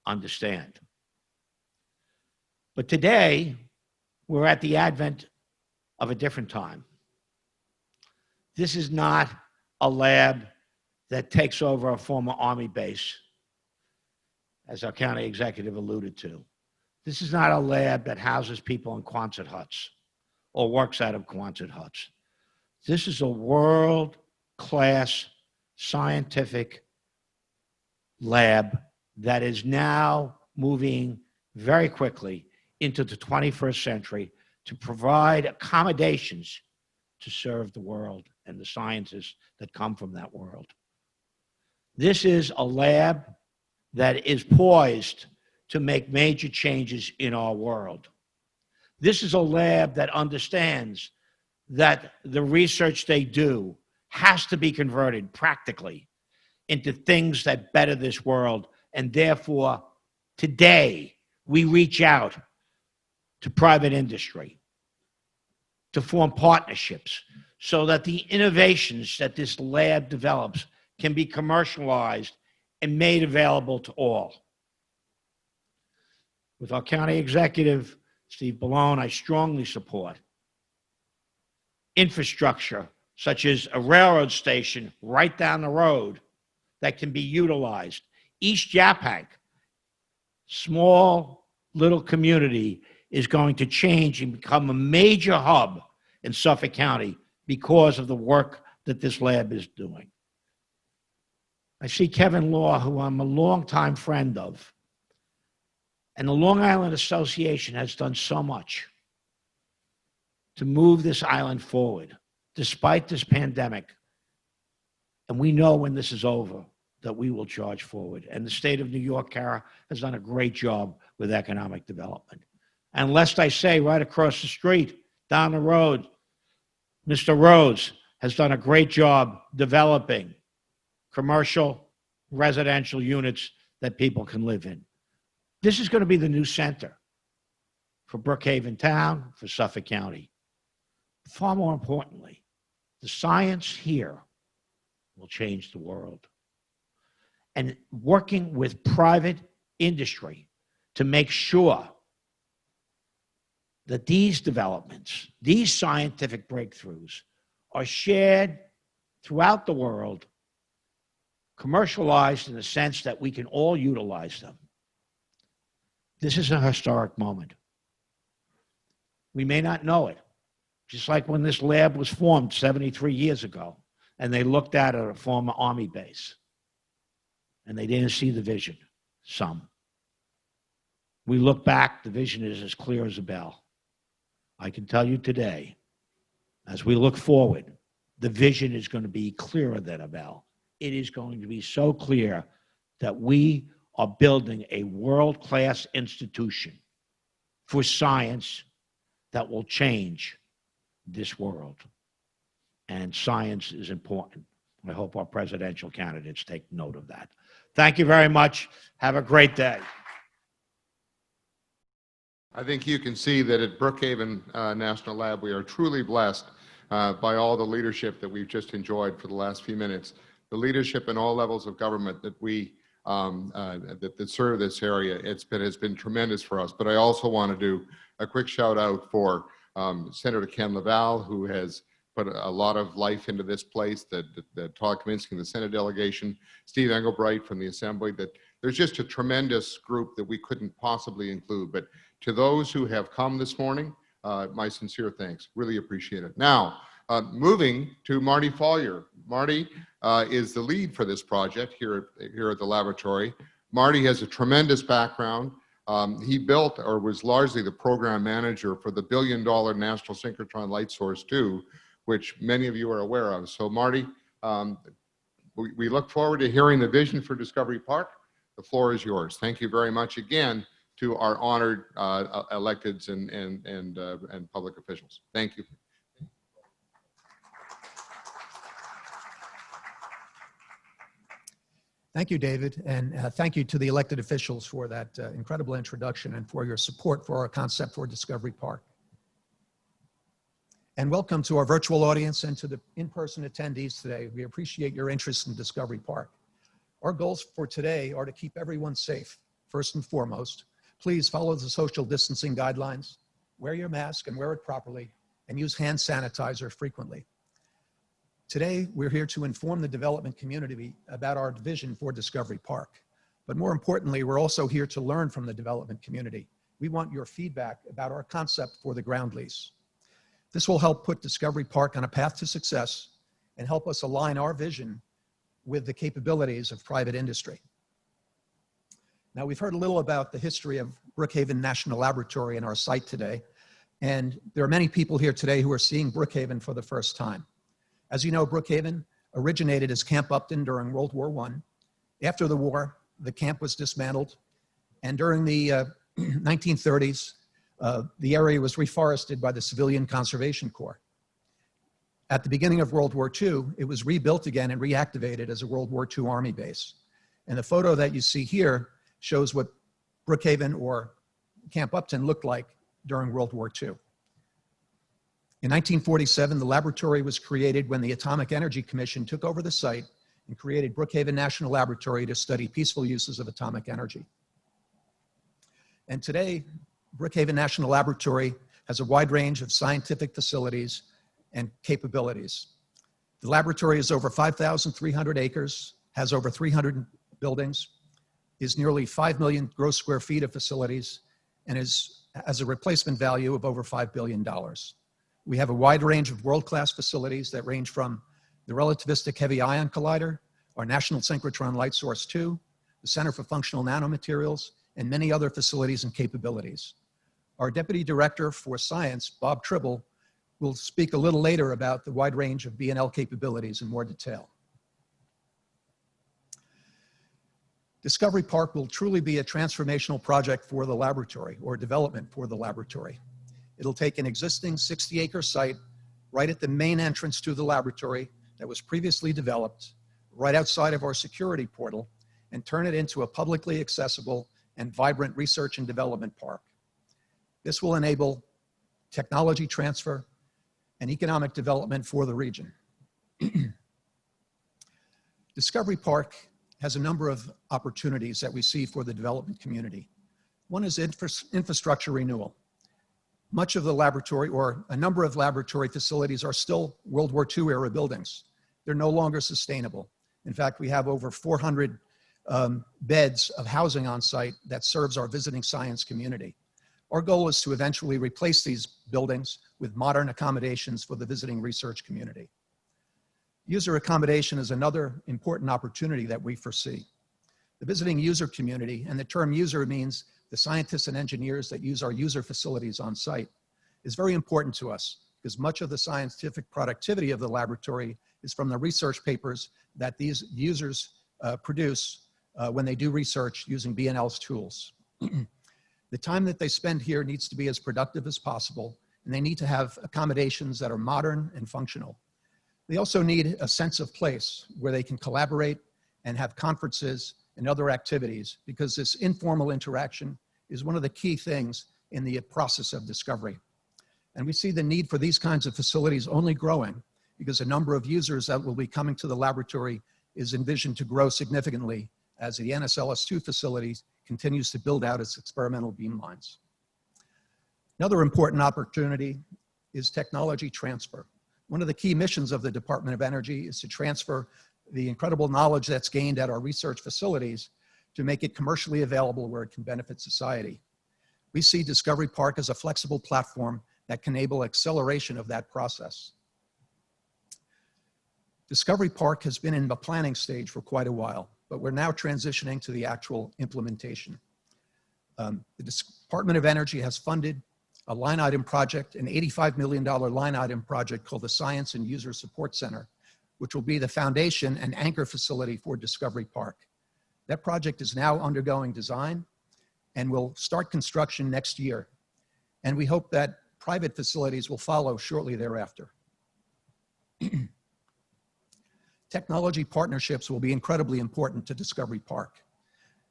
understand. But today, we're at the advent of a different time. This is not a lab that takes over a former Army base, as our county executive alluded to. This is not a lab that houses people in Quonset huts or works out of Quonset huts. This is a world-class scientific lab that is now moving very quickly into the 21st century to provide accommodations to serve the world and the sciences that come from that world. This is a lab that is poised to make major changes in our world. This is a lab that understands that the research they do has to be converted practically into things that better this world. And therefore, today, we reach out to private industry to form partnerships so that the innovations that this lab develops can be commercialized and made available to all. With our county executive, Steve Ballone, I strongly support infrastructure such as a railroad station right down the road that can be utilized. East Yaphank, small little community is going to change and become a major hub in Suffolk County because of the work that this lab is doing. I see Kevin Law, who I'm a longtime friend of, and the Long Island Association has done so much to move this island forward, despite this pandemic. And we know when this is over that we will charge forward. And the state of New York, Kara, has done a great job with economic development. And lest I say, right across the street, down the road, Mr. Rhodes has done a great job developing commercial, residential units that people can live in. This is going to be the new center for Brookhaven Town, for Suffolk County. Far more importantly, the science here will change the world. And working with private industry to make sure that these developments, these scientific breakthroughs are shared throughout the world, commercialized in the sense that we can all utilize them. This is a historic moment. We may not know it, just like when this lab was formed 73 years ago, and they looked at a former Army base, and they didn't see the vision, some. We look back, the vision is as clear as a bell. I can tell you today, as we look forward, the vision is going to be clearer than a bell. It is going to be so clear that we are building a world-class institution for science that will change this world. And science is important. I hope our presidential candidates take note of that. Thank you very much. Have a great day. I think you can see that at Brookhaven National Lab, we are truly blessed by all the leadership that we've just enjoyed for the last few minutes. The leadership in all levels of government that we that serve this area, has been tremendous for us. But I also want to do a quick shout out for Senator Ken Laval, who has put a lot of life into this place, that Todd Kaminsky and the Senate delegation, Steve Engelbright from the Assembly, that there's just a tremendous group that we couldn't possibly include. But to those who have come this morning, my sincere thanks. Really appreciate it. Now, moving to Marty Follier. Marty is the lead for this project here at the laboratory. Marty has a tremendous background. He built, or was largely the program manager for the $1 billion National Synchrotron Light Source 2, which many of you are aware of. So Marty, we look forward to hearing the vision for Discovery Park. The floor is yours. Thank you very much again to our honored electeds and public officials. Thank you. Thank you, David, and thank you to the elected officials for that incredible introduction and for your support for our concept for Discovery Park. And welcome to our virtual audience and to the in-person attendees today. We appreciate your interest in Discovery Park. Our goals for today are to keep everyone safe, first and foremost. Please follow the social distancing guidelines, wear your mask and wear it properly, and use hand sanitizer frequently. Today, we're here to inform the development community about our vision for Discovery Park. But more importantly, we're also here to learn from the development community. We want your feedback about our concept for the ground lease. This will help put Discovery Park on a path to success and help us align our vision with the capabilities of private industry. Now, we've heard a little about the history of Brookhaven National Laboratory in our site today, and there are many people here today who are seeing Brookhaven for the first time. As you know, Brookhaven originated as Camp Upton during World War I. After the war, the camp was dismantled, and during the 1930s, the area was reforested by the Civilian Conservation Corps. At the beginning of World War II, it was rebuilt again and reactivated as a World War II Army base. And the photo that you see here shows what Brookhaven or Camp Upton looked like during World War II. In 1947, the laboratory was created when the Atomic Energy Commission took over the site and created Brookhaven National Laboratory to study peaceful uses of atomic energy. And today, Brookhaven National Laboratory has a wide range of scientific facilities and capabilities. The laboratory is over 5,300 acres, has over 300 buildings. is nearly 5 million gross square feet of facilities and has a replacement value of over $5 billion. We have a wide range of world-class facilities that range from the Relativistic Heavy Ion Collider, our National Synchrotron Light Source 2, the Center for Functional Nanomaterials, and many other facilities and capabilities. Our Deputy Director for Science, Bob Tribble, will speak a little later about the wide range of B&L capabilities in more detail. Discovery Park will truly be a transformational project for the laboratory, or development for the laboratory. It'll take an existing 60-acre site right at the main entrance to the laboratory that was previously developed, right outside of our security portal, and turn it into a publicly accessible and vibrant research and development park. This will enable technology transfer and economic development for the region. Discovery Park has a number of opportunities that we see for the development community. One is infrastructure renewal. Much of the laboratory, or a number of laboratory facilities, are still World War II era buildings. They're no longer sustainable. In fact, we have over 400 beds of housing on site that serves our visiting science community. Our goal is to eventually replace these buildings with modern accommodations for the visiting research community. User accommodation is another important opportunity that we foresee. The visiting user community, and the term user means the scientists and engineers that use our user facilities on site, is very important to us because much of the scientific productivity of the laboratory is from the research papers that these users produce when they do research using B&L's tools. The time that they spend here needs to be as productive as possible, and they need to have accommodations that are modern and functional. They also need a sense of place where they can collaborate and have conferences and other activities, because this informal interaction is one of the key things in the process of discovery. And we see the need for these kinds of facilities only growing because the number of users that will be coming to the laboratory is envisioned to grow significantly as the NSLS2 facility continues to build out its experimental beam lines. Another important opportunity is technology transfer. One of the key missions of the Department of Energy is to transfer the incredible knowledge that's gained at our research facilities to make it commercially available where it can benefit society. We see Discovery Park as a flexible platform that can enable acceleration of that process. Discovery Park has been in the planning stage for quite a while, but we're now transitioning to the actual implementation. The Department of Energy has funded a line item project, an $85 million line item project called the Science and User Support Center, which will be the foundation and anchor facility for Discovery Park. That project is now undergoing design and will start construction next year. And we hope that private facilities will follow shortly thereafter. Technology partnerships will be incredibly important to Discovery Park.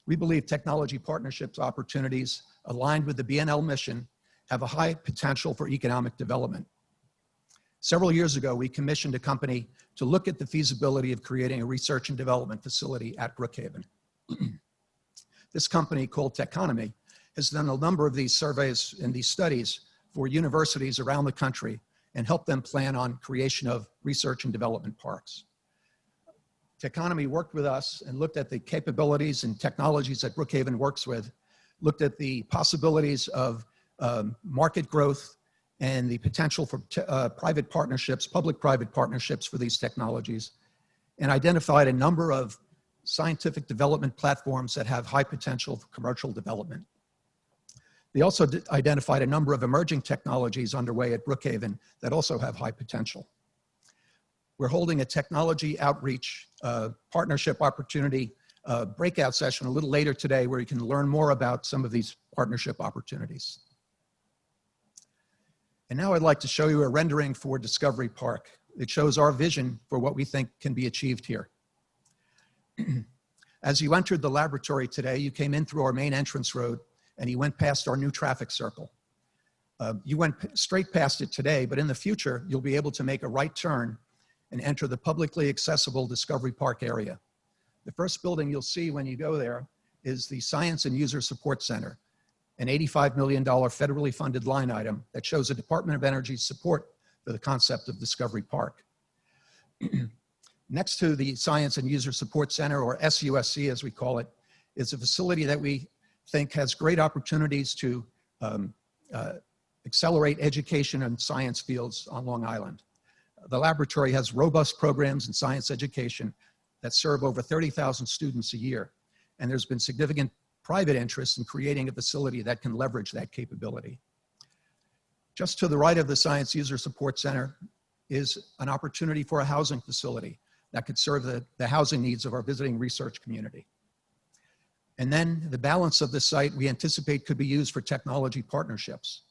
We believe technology partnerships opportunities aligned with the B&L mission have a high potential for economic development. Several years ago, we commissioned a company to look at the feasibility of creating a research and development facility at Brookhaven. This company, called Techonomy, has done a number of these surveys and these studies for universities around the country and helped them plan on creation of research and development parks. Techonomy worked with us and looked at the capabilities and technologies that Brookhaven works with, looked at the possibilities of market growth and the potential for private partnerships, public-private partnerships for these technologies, and identified a number of scientific development platforms that have high potential for commercial development. They also identified a number of emerging technologies underway at Brookhaven that also have high potential. We're holding a technology outreach partnership opportunity breakout session a little later today where you can learn more about some of these partnership opportunities. And now I'd like to show you a rendering for Discovery Park. It shows our vision for what we think can be achieved here. As you entered the laboratory today, you came in through our main entrance road and you went past our new traffic circle. You went straight past it today, but in the future, you'll be able to make a right turn and enter the publicly accessible Discovery Park area. The first building you'll see when you go there is the Science and User Support Center, an $85 million federally funded line item that shows the Department of Energy's support for the concept of Discovery Park. Next to the Science and User Support Center, or SUSC as we call it, is a facility that we think has great opportunities to accelerate education and science fields on Long Island. The laboratory has robust programs in science education that serve over 30,000 students a year. And there's been significant private interest in creating a facility that can leverage that capability. Just to the right of the Science User Support Center is an opportunity for a housing facility that could serve the housing needs of our visiting research community. And then the balance of the site we anticipate could be used for technology partnerships.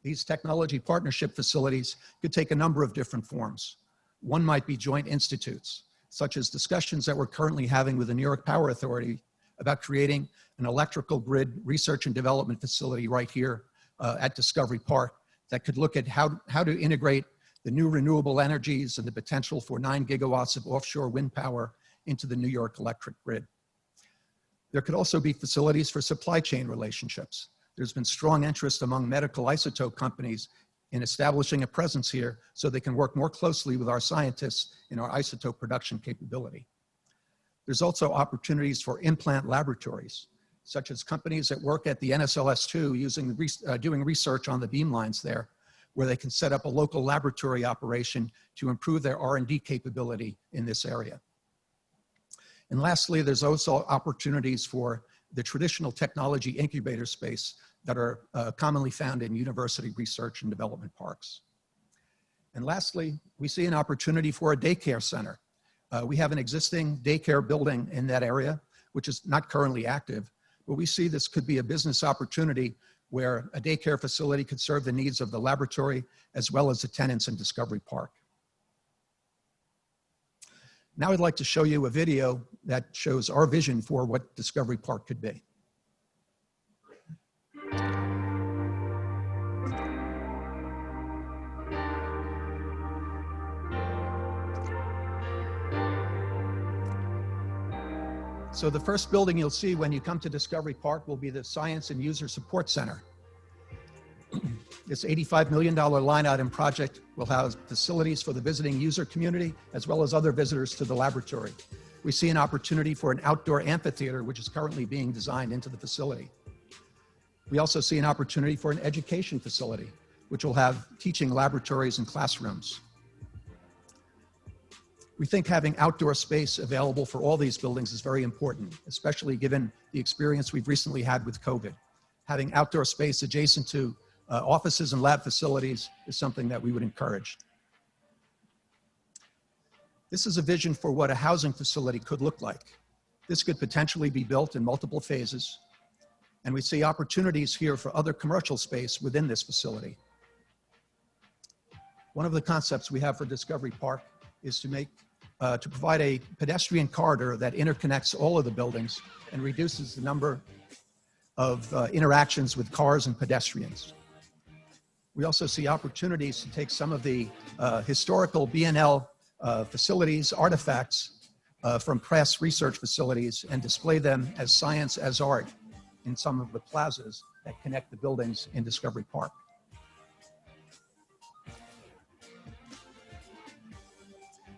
These technology partnership facilities could take a number of different forms. One might be joint institutes, such as discussions that we're currently having with the New York Power Authority about creating an electrical grid research and development facility right here at Discovery Park that could look at how to integrate the new renewable energies and the potential for 9 gigawatts of offshore wind power into the New York electric grid. There could also be facilities for supply chain relationships. There's been strong interest among medical isotope companies in establishing a presence here so they can work more closely with our scientists in our isotope production capability. There's also opportunities for implant laboratories, such as companies that work at the NSLS2 doing research on the beamlines there, where they can set up a local laboratory operation to improve their R&D capability in this area. And lastly, there's also opportunities for the traditional technology incubator space that are commonly found in university research and development parks. And lastly, we see an opportunity for a daycare center. We have an existing daycare building in that area, which is not currently active, but we see this could be a business opportunity where a daycare facility could serve the needs of the laboratory as well as the tenants in Discovery Park. Now I'd like to show you a video that shows our vision for what Discovery Park could be. So the first building you'll see when you come to Discovery Park will be the Science and User Support Center. This $85 million line item project will house facilities for the visiting user community as well as other visitors to the laboratory. We see an opportunity for an outdoor amphitheater, which is currently being designed into the facility. We also see an opportunity for an education facility, which will have teaching laboratories and classrooms. We think having outdoor space available for all these buildings is very important, especially given the experience we've recently had with COVID. Having outdoor space adjacent to offices and lab facilities is something that we would encourage. This is a vision for what a housing facility could look like. This could potentially be built in multiple phases, and we see opportunities here for other commercial space within this facility. One of the concepts we have for Discovery Park is to provide a pedestrian corridor that interconnects all of the buildings and reduces the number of interactions with cars and pedestrians. We also see opportunities to take some of the historical BNL facilities, artifacts from past research facilities and display them as science as art in some of the plazas that connect the buildings in Discovery Park.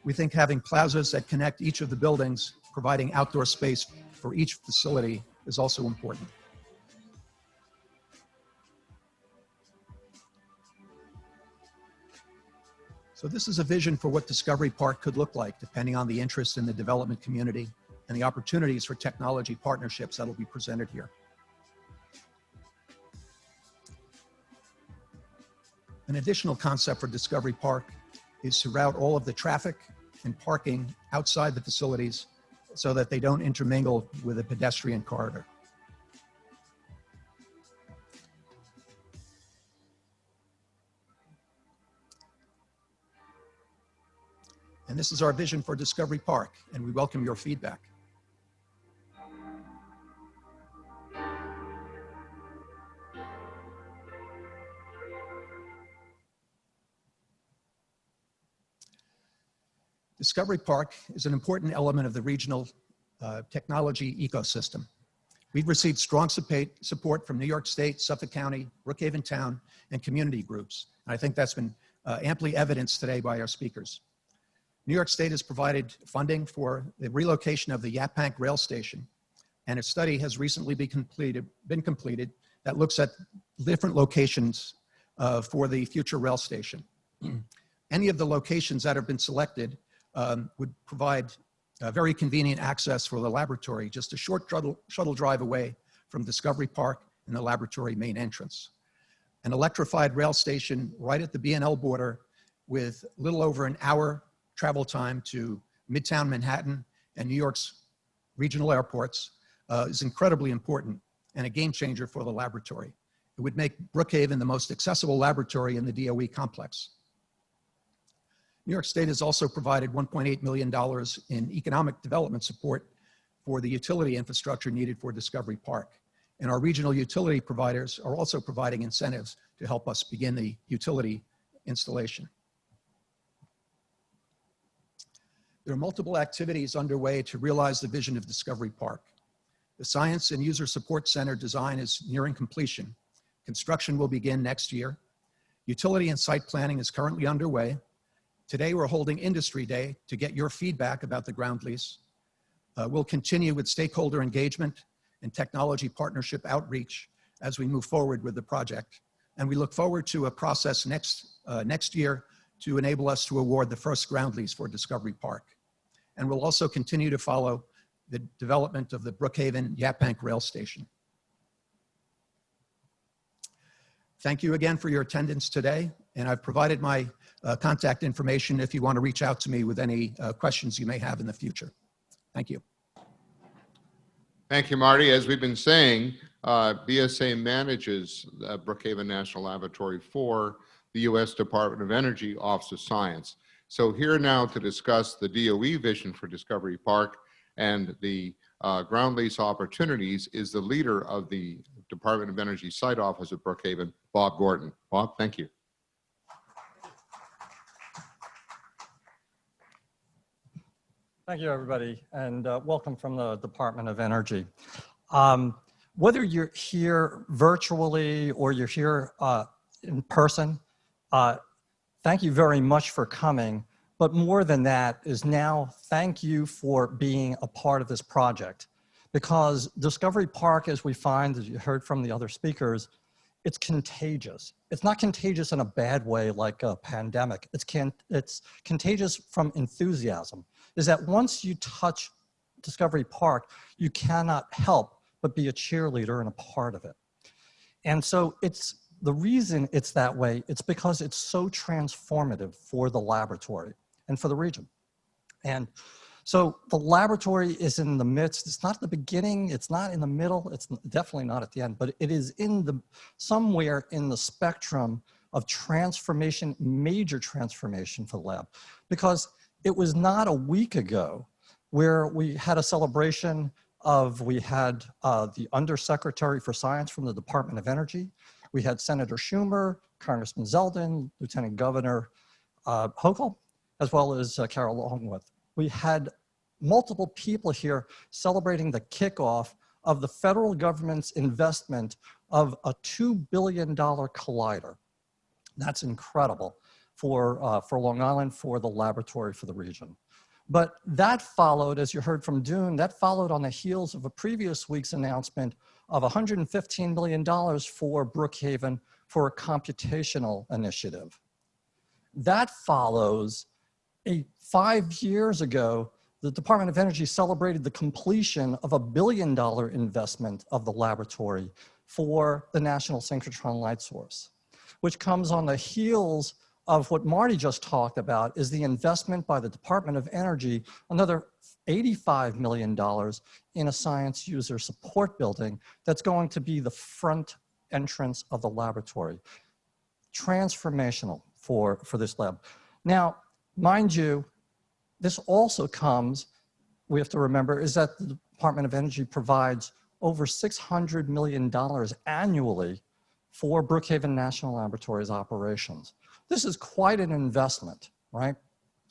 We think having plazas that connect each of the buildings, providing outdoor space for each facility, is also important. So this is a vision for what Discovery Park could look like, depending on the interest in the development community and the opportunities for technology partnerships that will be presented here. An additional concept for Discovery Park is to route all of the traffic and parking outside the facilities so that they don't intermingle with a pedestrian corridor. And this is our vision for Discovery Park, and we welcome your feedback. Discovery Park is an important element of the regional technology ecosystem. We've received strong support from New York State, Suffolk County, Brookhaven Town, and community groups. And I think that's been amply evidenced today by our speakers. New York State has provided funding for the relocation of the Yaphank rail station And a study has recently been completed that looks at different locations for the future rail station. Any of the locations that have been selected would provide very convenient access for the laboratory, just a short shuttle drive away from Discovery Park and the laboratory main entrance. An electrified rail station right at the B&L border with a little over an hour travel time to Midtown Manhattan and New York's regional airports is incredibly important and a game changer for the laboratory. It would make Brookhaven the most accessible laboratory in the DOE complex. New York State has also provided $1.8 million in economic development support for the utility infrastructure needed for Discovery Park. And our regional utility providers are also providing incentives to help us begin the utility installation. There are multiple activities underway to realize the vision of Discovery Park. The Science and User Support Center design is nearing completion. Construction will begin next year. Utility and site planning is currently underway. Today, we're holding Industry Day to get your feedback about the ground lease. We'll continue with stakeholder engagement and technology partnership outreach as we move forward with the project. And we look forward to a process next year to enable us to award the first ground lease for Discovery Park. And we'll also continue to follow the development of the Brookhaven Yaphank Rail Station. Thank you again for your attendance today. And I've provided my contact information if you want to reach out to me with any questions you may have in the future. Thank you. Thank you, Marty. As we've been saying, BSA manages Brookhaven National Laboratory for the U.S. Department of Energy Office of Science. So here now to discuss the DOE vision for Discovery Park and the ground lease opportunities is the leader of the Department of Energy Site Office at Brookhaven, Bob Gordon. Bob, thank you. Thank you, everybody, and welcome from the Department of Energy. Whether you're here virtually or you're here in person, thank you very much for coming. But more than that is now thank you for being a part of this project. Because Discovery Park, as we find, as you heard from the other speakers, it's contagious. It's not contagious in a bad way like a pandemic. It's contagious from enthusiasm. Is that once you touch Discovery Park, you cannot help but be a cheerleader and a part of it. And so the reason it's that way, it's because it's so transformative for the laboratory and for the region. And so the laboratory is in the midst. It's not at the beginning. It's not in the middle. It's definitely not at the end, but it is somewhere in the spectrum of transformation, major transformation for the lab. Because it was not a week ago where we had a celebration we had the Undersecretary for Science from the Department of Energy. We had Senator Schumer, Congressman Zeldin, Lieutenant Governor Hochul, as well as Carol Longworth. We had multiple people here celebrating the kickoff of the federal government's investment of a $2 billion collider. That's incredible for Long Island, for the laboratory, for the region. But that followed, as you heard from Dune, that followed on the heels of a previous week's announcement of $115 million for Brookhaven for a computational initiative. That follows 5 years ago, the Department of Energy celebrated the completion of $1 billion investment of the laboratory for the National Synchrotron Light Source, which comes on the heels of what Marty just talked about, is the investment by the Department of Energy, another $85 million in a science user support building that's going to be the front entrance of the laboratory. Transformational for this lab. Now, mind you, this also comes, we have to remember, is that the Department of Energy provides over $600 million annually for Brookhaven National Laboratory's operations. This is quite an investment, right?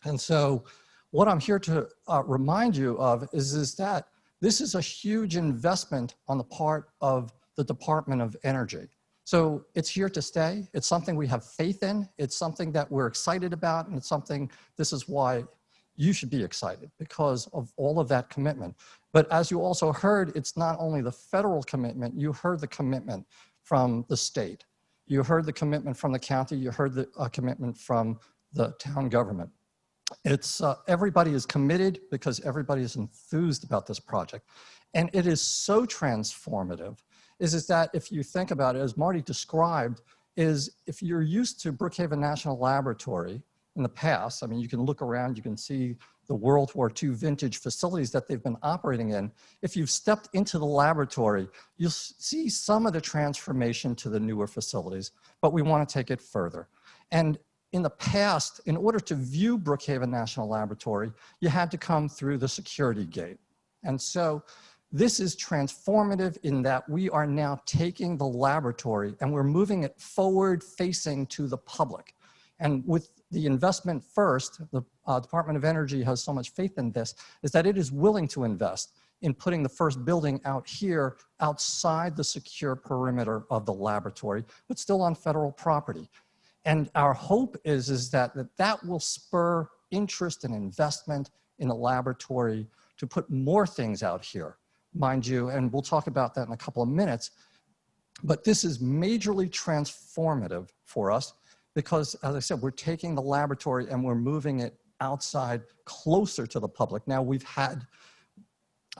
And so what I'm here to remind you of is that this is a huge investment on the part of the Department of Energy. So it's here to stay. It's something we have faith in. It's something that we're excited about. And it's something, this is why you should be excited because of all of that commitment. But as you also heard, it's not only the federal commitment, you heard the commitment from the state. You heard the commitment from the county, you heard the commitment from the town government. It's everybody is committed because everybody is enthused about this project. And it is so transformative is that if you think about it, as Marty described, is if you're used to Brookhaven National Laboratory in the past, I mean, you can look around, you can see the World War II vintage facilities that they've been operating in. If you've stepped into the laboratory, you'll see some of the transformation to the newer facilities, but we want to take it further. And in the past, in order to view Brookhaven National Laboratory, you had to come through the security gate. And so this is transformative in that we are now taking the laboratory and we're moving it forward facing to the public. And with the investment first, the Department of Energy has so much faith in this, is that it is willing to invest in putting the first building out here outside the secure perimeter of the laboratory, but still on federal property. And our hope is that that will spur interest and investment in the laboratory to put more things out here, mind you, and we'll talk about that in a couple of minutes. But this is majorly transformative for us because, as I said, we're taking the laboratory and we're moving it outside closer to the public. Now, we've had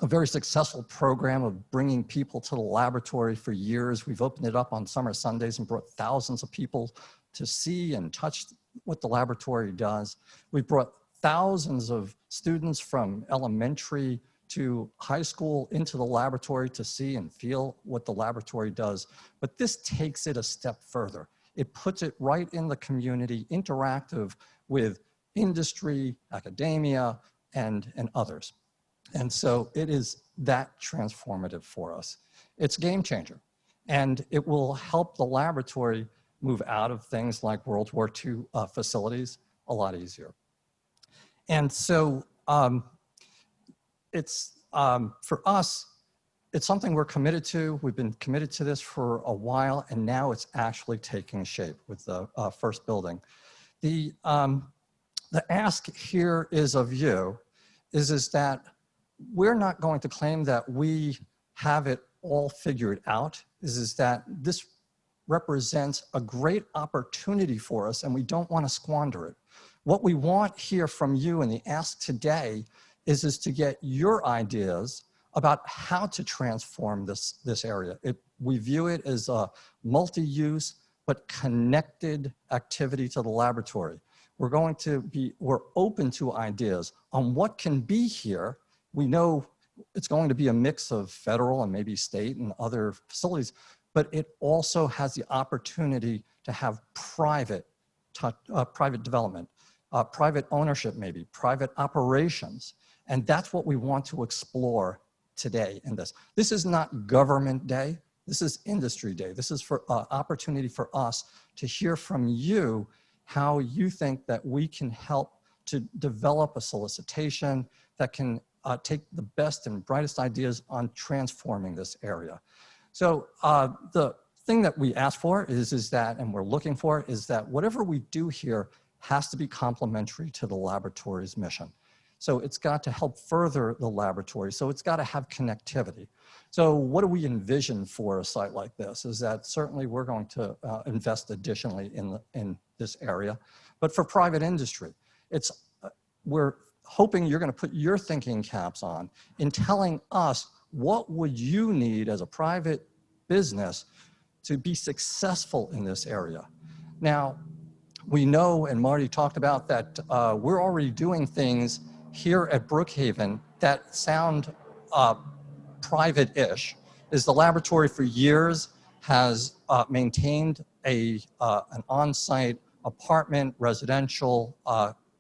a very successful program of bringing people to the laboratory for years. We've opened it up on summer Sundays and brought thousands of people to see and touch what the laboratory does. We've brought thousands of students from elementary to high school into the laboratory to see and feel what the laboratory does. But this takes it a step further. It puts it right in the community, interactive with industry, academia, and others. And so it is that transformative for us. It's a game changer. And it will help the laboratory move out of things like World War II facilities a lot easier. And so it's, for us, it's something we're committed to. We've been committed to this for a while, and now it's actually taking shape with the first building. The ask here is of you, is that we're not going to claim that we have it all figured out, is that this represents a great opportunity for us and we don't want to squander it. What we want here from you in the ask today is to get your ideas about how to transform this area. We view it as a multi-use but connected activity to the laboratory. We're open to ideas on what can be here. We know it's going to be a mix of federal and maybe state and other facilities, but it also has the opportunity to have private development, private ownership maybe, private operations. And that's what we want to explore today in this. This is not government day, this is industry day. This is for opportunity for us to hear from you how you think that we can help to develop a solicitation that can take the best and brightest ideas on transforming this area. So the thing that we ask for is that, and we're looking for, is that whatever we do here has to be complementary to the laboratory's mission. So it's got to help further the laboratory. So it's got to have connectivity. So what do we envision for a site like this? Is that certainly we're going to invest additionally in this area. But for private industry, we're hoping you're going to put your thinking caps on in telling us what would you need as a private business to be successful in this area. Now, we know, and Marty talked about that, we're already doing things here at Brookhaven that sound private-ish. Is the laboratory for years has maintained an on-site apartment residential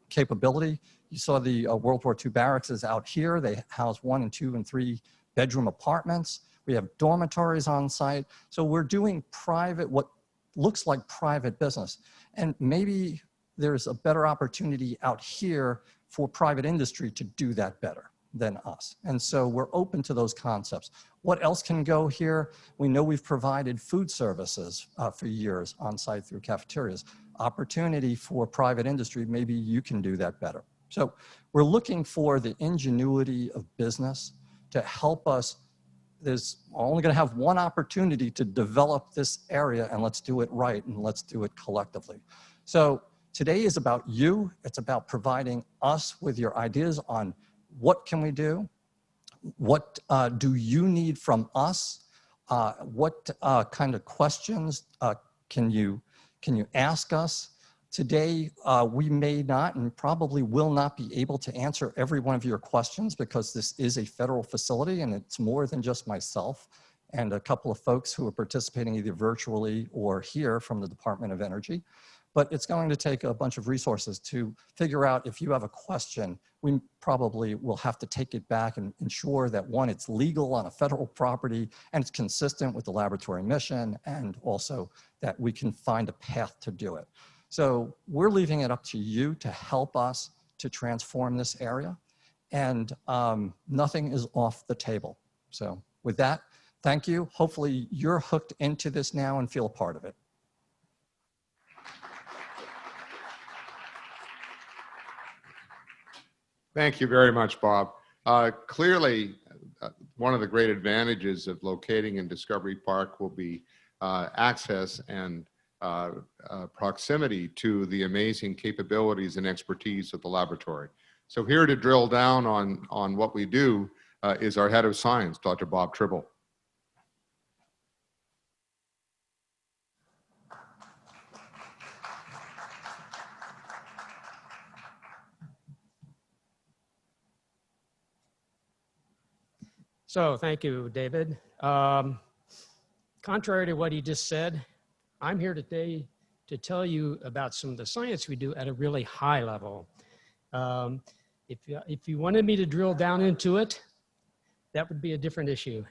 capability. You saw the World War II barracks is out here. They house 1 and 2 and 3 bedroom apartments. We have dormitories on site. So we're doing private, what looks like private business. And maybe there's a better opportunity out here for private industry to do that better than us. And so we're open to those concepts. What else can go here? We know we've provided food services for years on site through cafeterias. Opportunity for private industry, maybe you can do that better. So we're looking for the ingenuity of business to help us. There's only going to have one opportunity to develop this area, and let's do it right, and let's do it collectively. So today is about you. It's about providing us with your ideas on what can we do, what do you need from us, what kind of questions can you ask us. Today, we may not and probably will not be able to answer every one of your questions because this is a federal facility and it's more than just myself and a couple of folks who are participating either virtually or here from the Department of Energy. But it's going to take a bunch of resources to figure out if you have a question. We probably will have to take it back and ensure that, one, it's legal on a federal property and it's consistent with the laboratory mission, and also that we can find a path to do it. So we're leaving it up to you to help us to transform this area, and nothing is off the table. So with that, thank you. Hopefully you're hooked into this now and feel a part of it. Thank you very much, Bob. Clearly, one of the great advantages of locating in Discovery Park will be access and proximity to the amazing capabilities and expertise of the laboratory. So here to drill down on what we do is our head of science, Dr. Bob Tribble. So thank you, David. Contrary to what he just said, I'm here today to tell you about some of the science we do at a really high level. If you wanted me to drill down into it, that would be a different issue.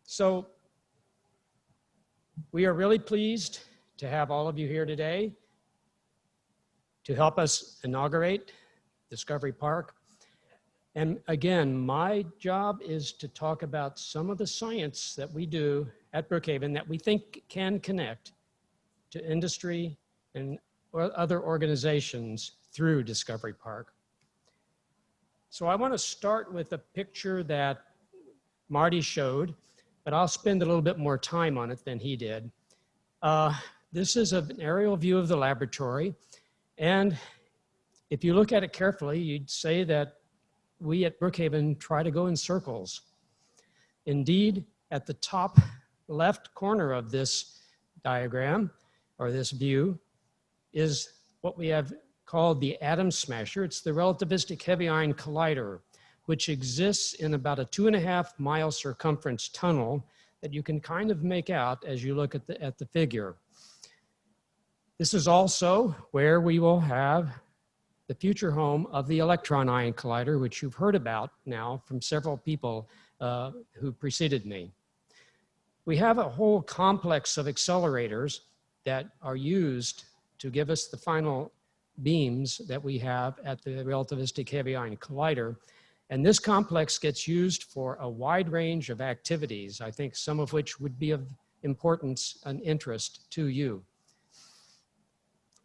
So we are really pleased to have all of you here today to help us inaugurate Discovery Park. And again, my job is to talk about some of the science that we do at Brookhaven that we think can connect to industry and other organizations through Discovery Park. So I want to start with a picture that Marty showed, but I'll spend a little bit more time on it than he did. This is an aerial view of the laboratory. And if you look at it carefully, you'd say that we at Brookhaven try to go in circles. Indeed, at the top left corner of this diagram, or this view, is what we have called the atom smasher. It's the relativistic heavy ion collider, which exists in about a 2.5 mile circumference tunnel that you can kind of make out as you look at the figure. This is also where we will have the future home of the electron ion collider, which you've heard about now from several people who preceded me. We have a whole complex of accelerators that are used to give us the final beams that we have at the relativistic heavy ion collider. And this complex gets used for a wide range of activities, I think some of which would be of importance and interest to you.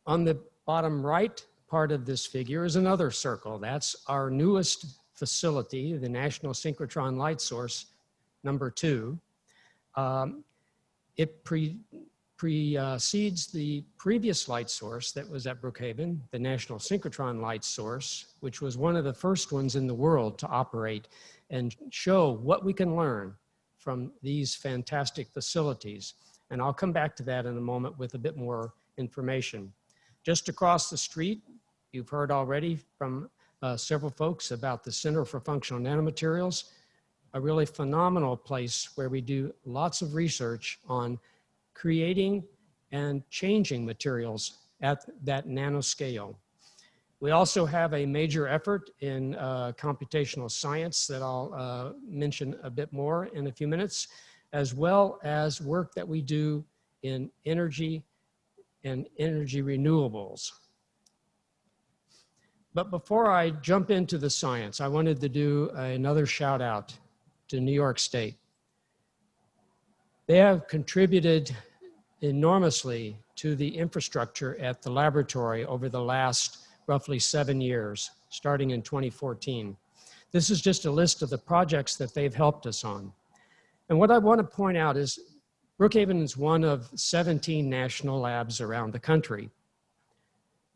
On the bottom right part of this figure is another circle. That's our newest facility, the National Synchrotron Light Source, number 2. It precedes the previous light source that was at Brookhaven, the National Synchrotron Light Source, which was one of the first ones in the world to operate and show what we can learn from these fantastic facilities. And I'll come back to that in a moment with a bit more information. Just across the street, you've heard already from several folks about the Center for Functional Nanomaterials, a really phenomenal place where we do lots of research on creating and changing materials at that nanoscale. We also have a major effort in computational science that I'll mention a bit more in a few minutes, as well as work that we do in energy and energy renewables. But before I jump into the science, I wanted to do another shout out to New York State. They have contributed enormously to the infrastructure at the laboratory over the last roughly 7 years, starting in 2014. This is just a list of the projects that they've helped us on. And what I want to point out is Brookhaven is one of 17 national labs around the country.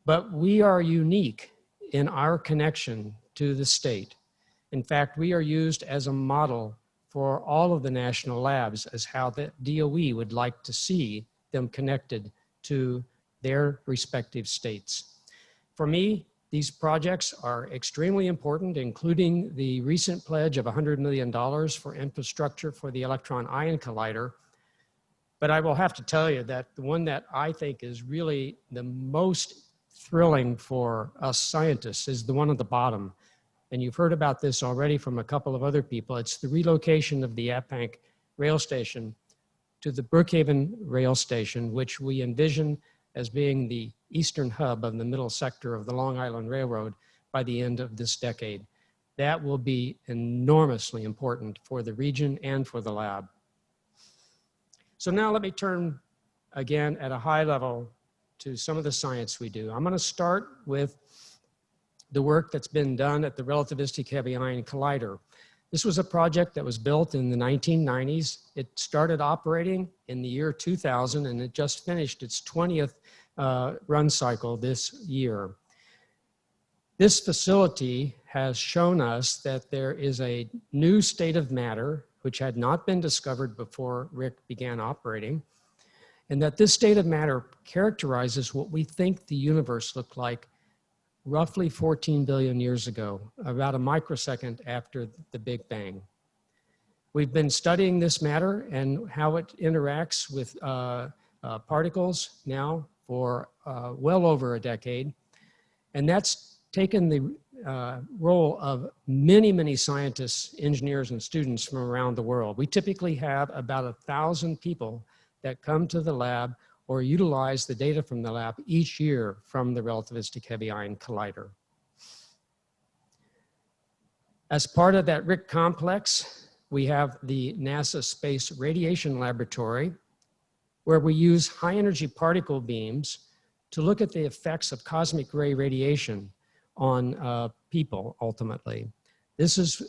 But we are unique in our connection to the state. In fact, we are used as a model for all of the national labs as how the DOE would like to see them connected to their respective states. For me, these projects are extremely important, including the recent pledge of $100 million for infrastructure for the Electron Ion Collider. But I will have to tell you that the one that I think is really the most thrilling for us scientists is the one at the bottom. And you've heard about this already from a couple of other people. It's the relocation of the Yaphank rail station to the Brookhaven rail station, which we envision as being the eastern hub of the middle sector of the Long Island Railroad by the end of this decade. That will be enormously important for the region and for the lab. So now let me turn again at a high level to some of the science we do. I'm going to start with the work that's been done at the Relativistic Heavy Ion Collider. This was a project that was built in the 1990s. It started operating in the year 2000, and it just finished its 20th run cycle this year. This facility has shown us that there is a new state of matter which had not been discovered before Rick began operating, and that this state of matter characterizes what we think the universe looked like roughly 14 billion years ago, about a microsecond after the Big Bang. We've been studying this matter and how it interacts with particles now for well over a decade. And that's taken the role of many, many scientists, engineers, and students from around the world. We typically have about 1,000 people that come to the lab or utilize the data from the lab each year from the Relativistic Heavy Ion Collider. As part of that RHIC complex, we have the NASA Space Radiation Laboratory, where we use high energy particle beams to look at the effects of cosmic ray radiation on people ultimately. This is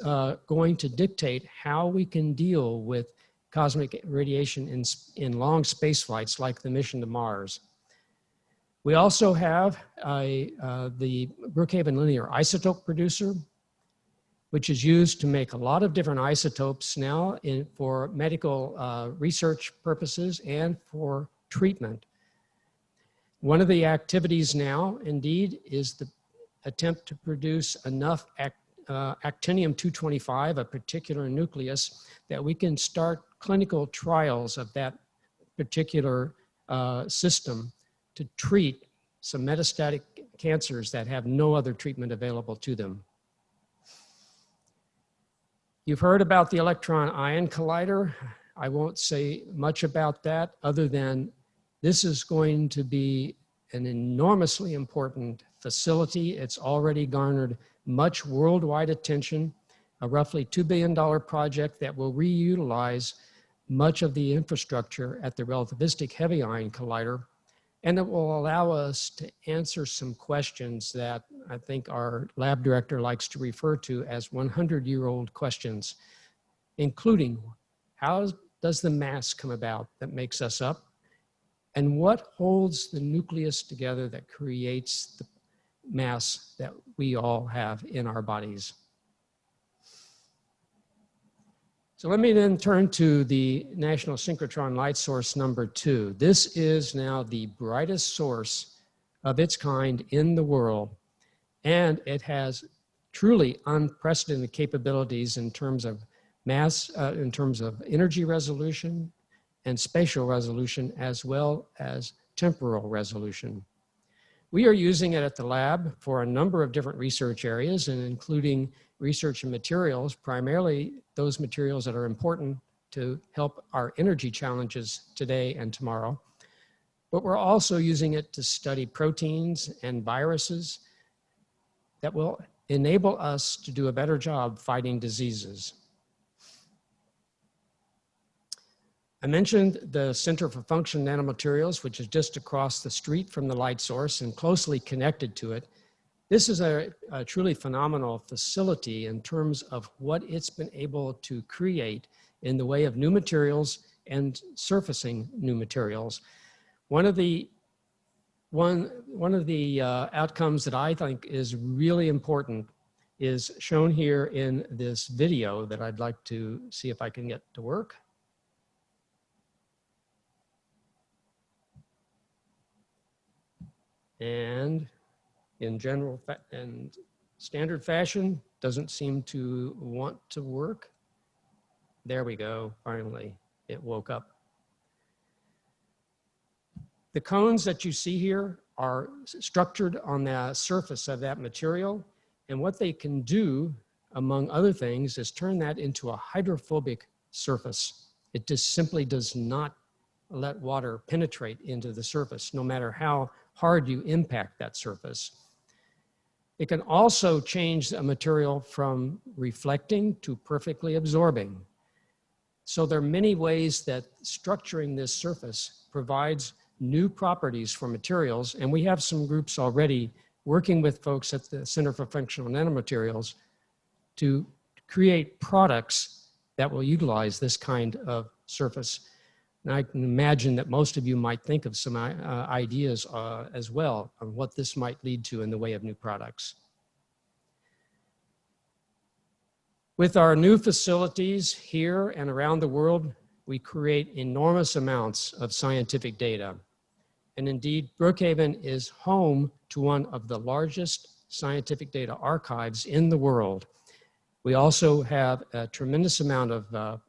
going to dictate how we can deal with cosmic radiation in long space flights like the mission to Mars. We also have the Brookhaven Linear Isotope Producer, which is used to make a lot of different isotopes now for medical research purposes and for treatment. One of the activities now, indeed, is the attempt to produce enough actinium-225, a particular nucleus, that we can start clinical trials of that particular system to treat some metastatic cancers that have no other treatment available to them. You've heard about the Electron Ion Collider. I won't say much about that other than this is going to be an enormously important facility. It's already garnered much worldwide attention, a roughly $2 billion project that will reutilize much of the infrastructure at the Relativistic Heavy Ion Collider, and it will allow us to answer some questions that I think our lab director likes to refer to as 100-year-old questions, including how does the mass come about that makes us up, and what holds the nucleus together that creates the mass that we all have in our bodies. So let me then turn to the National Synchrotron Light Source number 2. This is now the brightest source of its kind in the world, and it has truly unprecedented capabilities in terms of mass, in terms of energy resolution and spatial resolution, as well as temporal resolution. We are using it at the lab for a number of different research areas, and including research and materials, primarily those materials that are important to help our energy challenges today and tomorrow. But we're also using it to study proteins and viruses that will enable us to do a better job fighting diseases. I mentioned the Center for Functional Nanomaterials, which is just across the street from the light source and closely connected to it. This is a truly phenomenal facility in terms of what it's been able to create in the way of new materials and surfacing new materials. One of the outcomes that I think is really important is shown here in this video that I'd like to see if I can get to work. And in general and standard fashion, doesn't seem to want to work. There we go, finally, it woke up. The cones that you see here are structured on the surface of that material, and what they can do, among other things, is turn that into a hydrophobic surface. It just simply does not let water penetrate into the surface, no matter how hard you impact that surface. It can also change a material from reflecting to perfectly absorbing. So there are many ways that structuring this surface provides new properties for materials, and we have some groups already working with folks at the Center for Functional Nanomaterials to create products that will utilize this kind of surface. And I can imagine that most of you might think of some ideas as well on what this might lead to in the way of new products. With our new facilities here and around the world, we create enormous amounts of scientific data. And indeed, Brookhaven is home to one of the largest scientific data archives in the world. We also have a tremendous amount of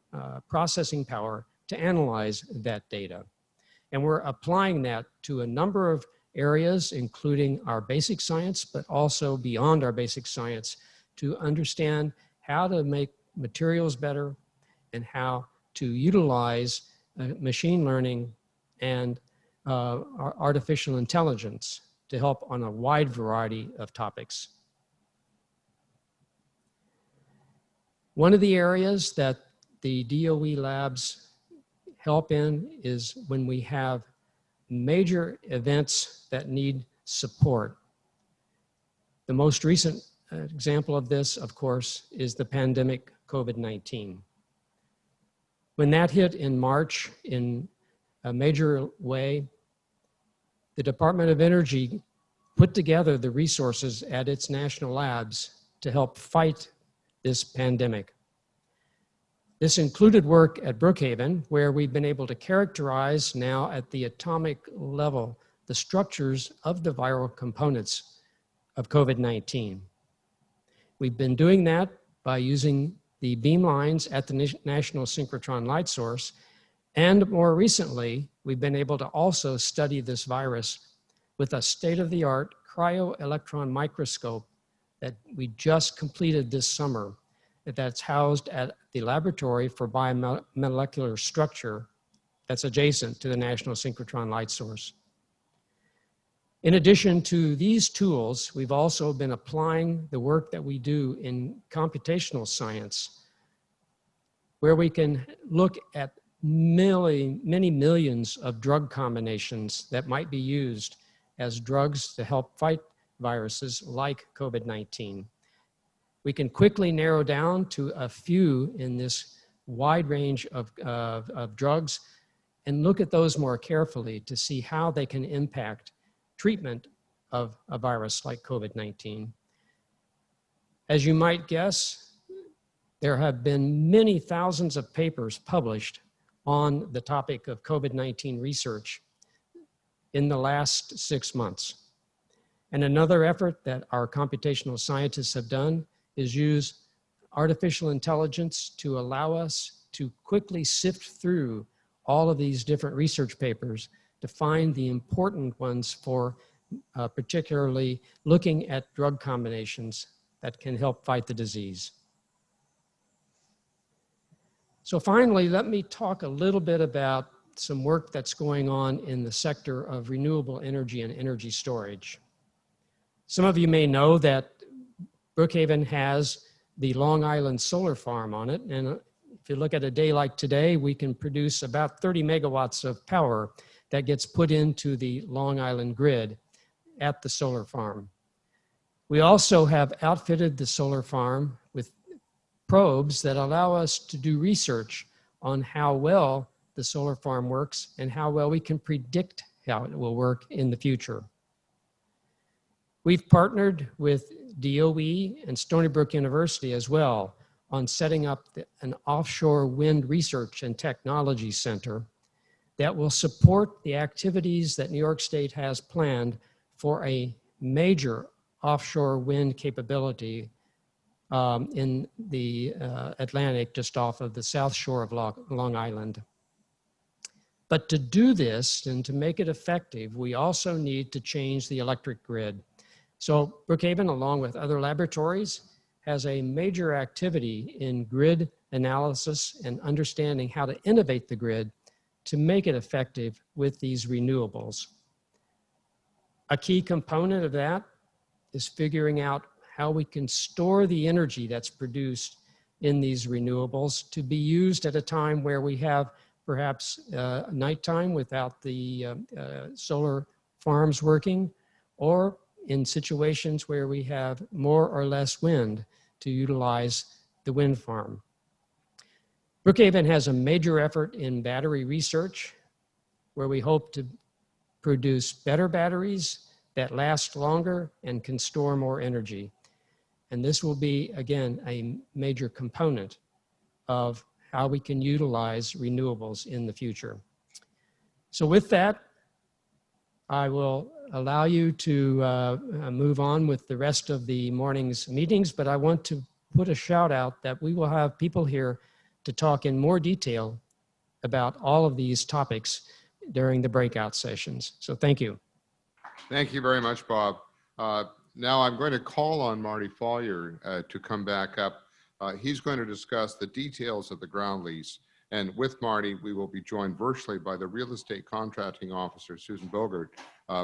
processing power to analyze that data. And we're applying that to a number of areas, including our basic science, but also beyond our basic science, to understand how to make materials better and how to utilize machine learning and artificial intelligence to help on a wide variety of topics. One of the areas that the DOE labs help in is when we have major events that need support. The most recent example of this, of course, is the pandemic COVID-19. When that hit in March in a major way, the Department of Energy put together the resources at its national labs to help fight this pandemic. This included work at Brookhaven, where we've been able to characterize now at the atomic level the structures of the viral components of COVID-19. We've been doing that by using the beamlines at the National Synchrotron Light Source, and more recently, we've been able to also study this virus with a state-of-the-art cryo-electron microscope that we just completed this summer, that's housed at the Laboratory for Biomolecular Structure that's adjacent to the National Synchrotron Light Source. In addition to these tools, we've also been applying the work that we do in computational science, where we can look at many millions of drug combinations that might be used as drugs to help fight viruses like COVID-19. We can quickly narrow down to a few in this wide range of drugs and look at those more carefully to see how they can impact treatment of a virus like COVID-19. As you might guess, there have been many thousands of papers published on the topic of COVID-19 research in the last 6 months. And another effort that our computational scientists have done is use artificial intelligence to allow us to quickly sift through all of these different research papers to find the important ones for particularly looking at drug combinations that can help fight the disease. So finally, let me talk a little bit about some work that's going on in the sector of renewable energy and energy storage. Some of you may know that Brookhaven has the Long Island solar farm on it, and if you look at a day like today, we can produce about 30 megawatts of power that gets put into the Long Island grid at the solar farm. We also have outfitted the solar farm with probes that allow us to do research on how well the solar farm works and how well we can predict how it will work in the future. We've partnered with DOE and Stony Brook University as well on setting up an offshore wind research and technology center that will support the activities that New York State has planned for a major offshore wind capability in the Atlantic, just off of the south shore of Long Island. But to do this and to make it effective, we also need to change the electric grid. So Brookhaven, along with other laboratories, has a major activity in grid analysis and understanding how to innovate the grid to make it effective with these renewables. A key component of that is figuring out how we can store the energy that's produced in these renewables to be used at a time where we have perhaps nighttime without the solar farms working, or in situations where we have more or less wind to utilize the wind farm. Brookhaven has a major effort in battery research where we hope to produce better batteries that last longer and can store more energy. And this will be, again, a major component of how we can utilize renewables in the future. So with that, I will allow you to move on with the rest of the morning's meetings, but I want to put a shout out that we will have people here to talk in more detail about all of these topics during the breakout sessions. So thank you. Thank you very much, Bob. Now I'm going to call on Marty Follier to come back up. He's going to discuss the details of the ground lease. And with Marty, we will be joined virtually by the Real Estate Contracting Officer, Susan Bogert,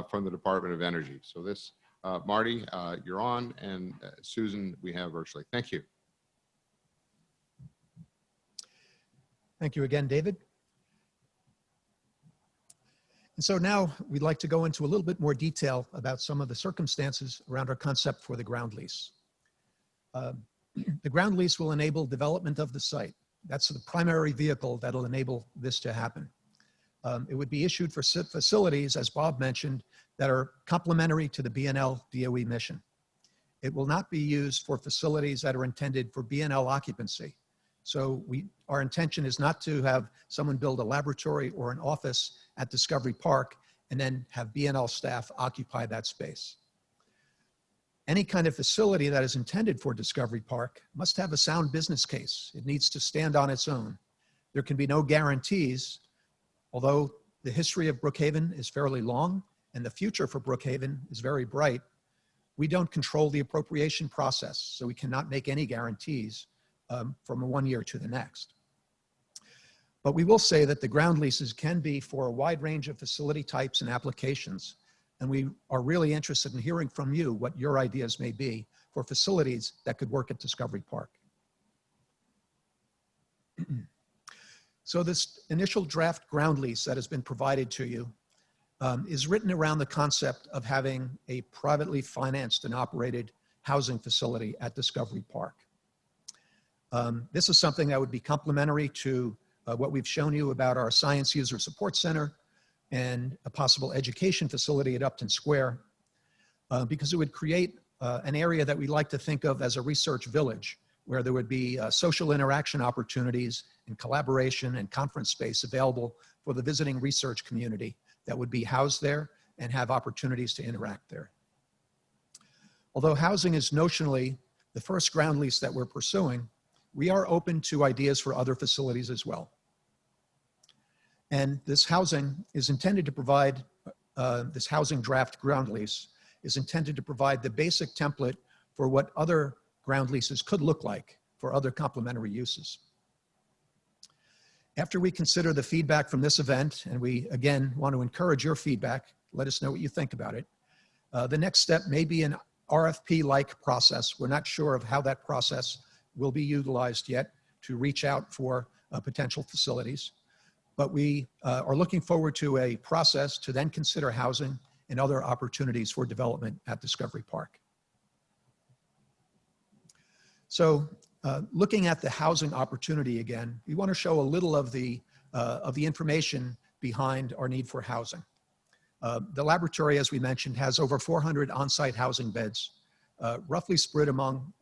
from the Department of Energy. So this, Marty, you're on, and Susan, we have virtually. Thank you. Thank you again, David. And so now we'd like to go into a little bit more detail about some of the circumstances around our concept for the ground lease. The ground lease will enable development of the site. That's the primary vehicle that'll enable this to happen. It would be issued for facilities, as Bob mentioned, that are complementary to the BNL DOE mission. It will not be used for facilities that are intended for BNL occupancy. So our intention is not to have someone build a laboratory or an office at Discovery Park and then have BNL staff occupy that space. Any kind of facility that is intended for Discovery Park must have a sound business case. It needs to stand on its own. There can be no guarantees, although the history of Brookhaven is fairly long and the future for Brookhaven is very bright. We don't control the appropriation process, so we cannot make any guarantees from one year to the next. But we will say that the ground leases can be for a wide range of facility types and applications. And we are really interested in hearing from you what your ideas may be for facilities that could work at Discovery Park. So this initial draft ground lease that has been provided to you is written around the concept of having a privately financed and operated housing facility at Discovery Park. This is something that would be complementary to what we've shown you about our Science User Support Center and a possible education facility at Upton Square, because it would create an area that we like to think of as a research village, where there would be social interaction opportunities and collaboration and conference space available for the visiting research community that would be housed there and have opportunities to interact there. Although housing is notionally the first ground lease that we're pursuing, we are open to ideas for other facilities as well. And this housing is intended to provide, this housing draft ground lease is intended to provide the basic template for what other ground leases could look like for other complementary uses. After we consider the feedback from this event, and we again want to encourage your feedback, let us know what you think about it. The next step may be an RFP-like process. We're not sure of how that process will be utilized yet to reach out for potential facilities. But we are looking forward to a process to then consider housing and other opportunities for development at Discovery Park. So looking at the housing opportunity again, we want to show a little of the information behind our need for housing. The laboratory, as we mentioned, has over 400 on-site housing beds, roughly spread among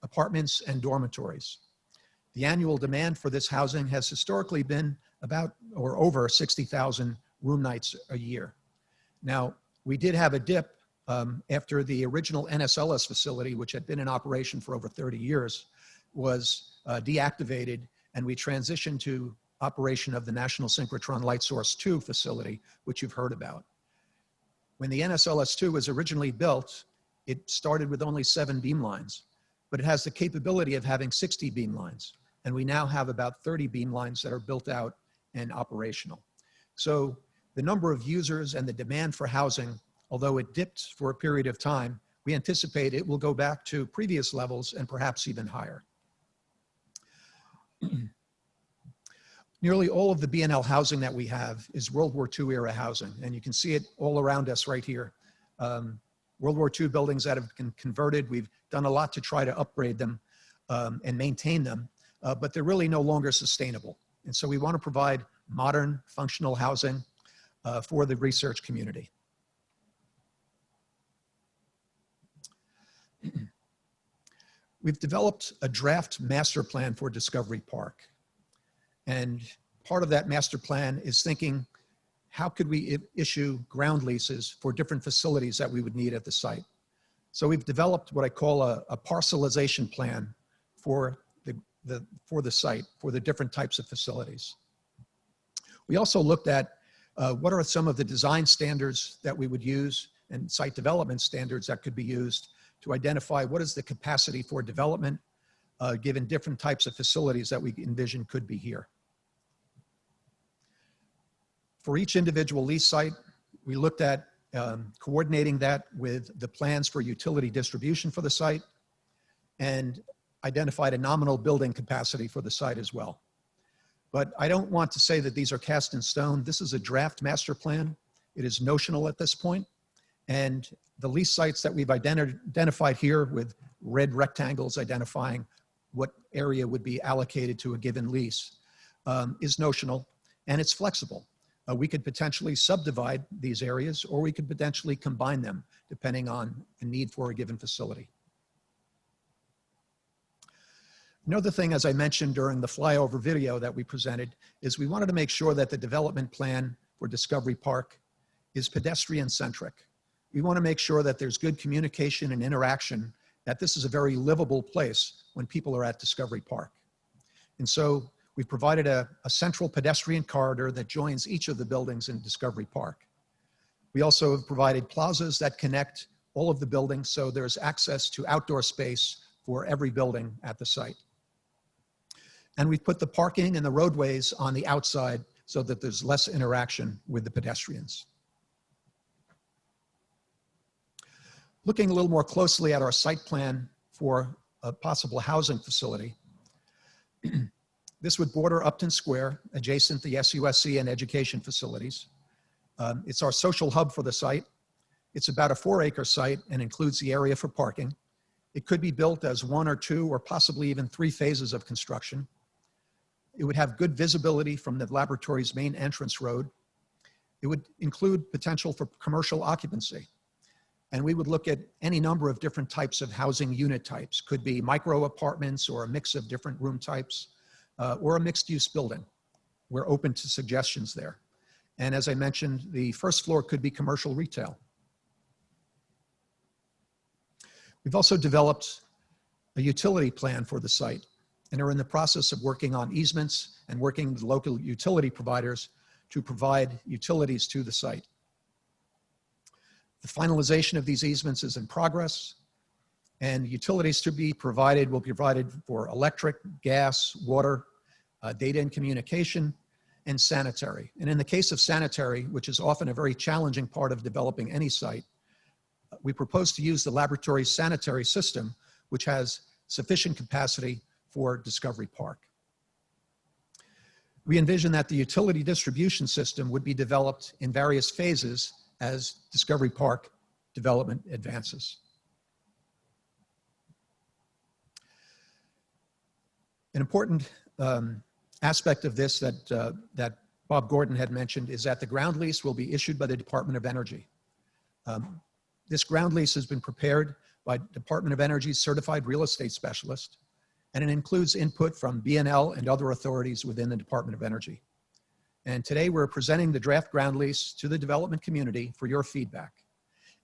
apartments and dormitories. The annual demand for this housing has historically been about or over 60,000 room nights a year. Now, we did have a dip after the original NSLS facility, which had been in operation for over 30 years, was deactivated, and we transitioned to operation of the National Synchrotron Light Source 2 facility, which you've heard about. When the NSLS-2 was originally built, it started with only 7 beam lines, but it has the capability of having 60 beam lines. And we now have about 30 beam lines that are built out and operational. So the number of users and the demand for housing, although it dipped for a period of time, we anticipate it will go back to previous levels and perhaps even higher. Nearly all of the BNL housing that we have is World War II era housing, and you can see it all around us right here. World War II buildings that have been converted. We've done a lot to try to upgrade them and maintain them, but they're really no longer sustainable. And so we want to provide modern, functional housing for the research community. We've developed a draft master plan for Discovery Park. And part of that master plan is thinking, how could we issue ground leases for different facilities that we would need at the site? So we've developed what I call a parcelization plan for the site, for the different types of facilities. We also looked at what are some of the design standards that we would use and site development standards that could be used to identify what is the capacity for development given different types of facilities that we envision could be here. For each individual lease site, we looked at coordinating that with the plans for utility distribution for the site and identified a nominal building capacity for the site as well. But I don't want to say that these are cast in stone. This is a draft master plan. It is notional at this point. And the lease sites that we've identified here with red rectangles identifying what area would be allocated to a given lease is notional, and it's flexible. We could potentially subdivide these areas, or we could potentially combine them depending on the need for a given facility. Another thing, as I mentioned during the flyover video that we presented, is we wanted to make sure that the development plan for Discovery Park is pedestrian-centric. We want to make sure that there's good communication and interaction, that this is a very livable place when people are at Discovery Park. And so we've provided a central pedestrian corridor that joins each of the buildings in Discovery Park. We also have provided plazas that connect all of the buildings, so there's access to outdoor space for every building at the site. And we've put the parking and the roadways on the outside so that there's less interaction with the pedestrians. Looking a little more closely at our site plan for a possible housing facility, this would border Upton Square, adjacent the SUSC and education facilities. It's our social hub for the site. It's about a 4-acre site and includes the area for parking. It could be built as 1 or 2 or possibly even 3 phases of construction. It would have good visibility from the laboratory's main entrance road. It would include potential for commercial occupancy. And we would look at any number of different types of housing unit types. Could be micro apartments or a mix of different room types, or a mixed use building. We're open to suggestions there. And as I mentioned, the first floor could be commercial retail. We've also developed a utility plan for the site and are in the process of working on easements and working with local utility providers to provide utilities to the site. The finalization of these easements is in progress, and utilities to be provided will be provided for electric, gas, water, data and communication, and sanitary. And in the case of sanitary, which is often a very challenging part of developing any site, we propose to use the laboratory's sanitary system, which has sufficient capacity for Discovery Park. We envision that the utility distribution system would be developed in various phases as Discovery Park development advances. An important aspect of this that Bob Gordon had mentioned is that the ground lease will be issued by the Department of Energy. This ground lease has been prepared by Department of Energy's certified real estate specialist, and it includes input from BNL and other authorities within the Department of Energy. And today we're presenting the draft ground lease to the development community for your feedback.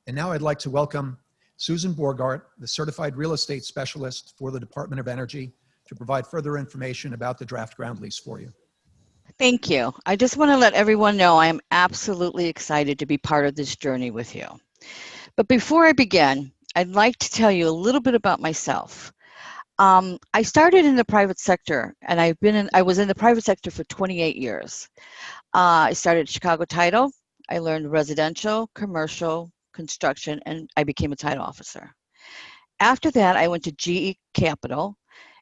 And now I'd like to welcome Susan Borgart, the certified real estate specialist for the Department of Energy, to provide further information about the draft ground lease for you. Thank you. I just want to let everyone know I am absolutely excited to be part of this journey with you. But before I begin, I'd like to tell you a little bit about myself. I started in the private sector, and I was in the private sector for 28 years. I started at Chicago Title. I learned residential, commercial, construction, and I became a title officer. After that, I went to GE Capital,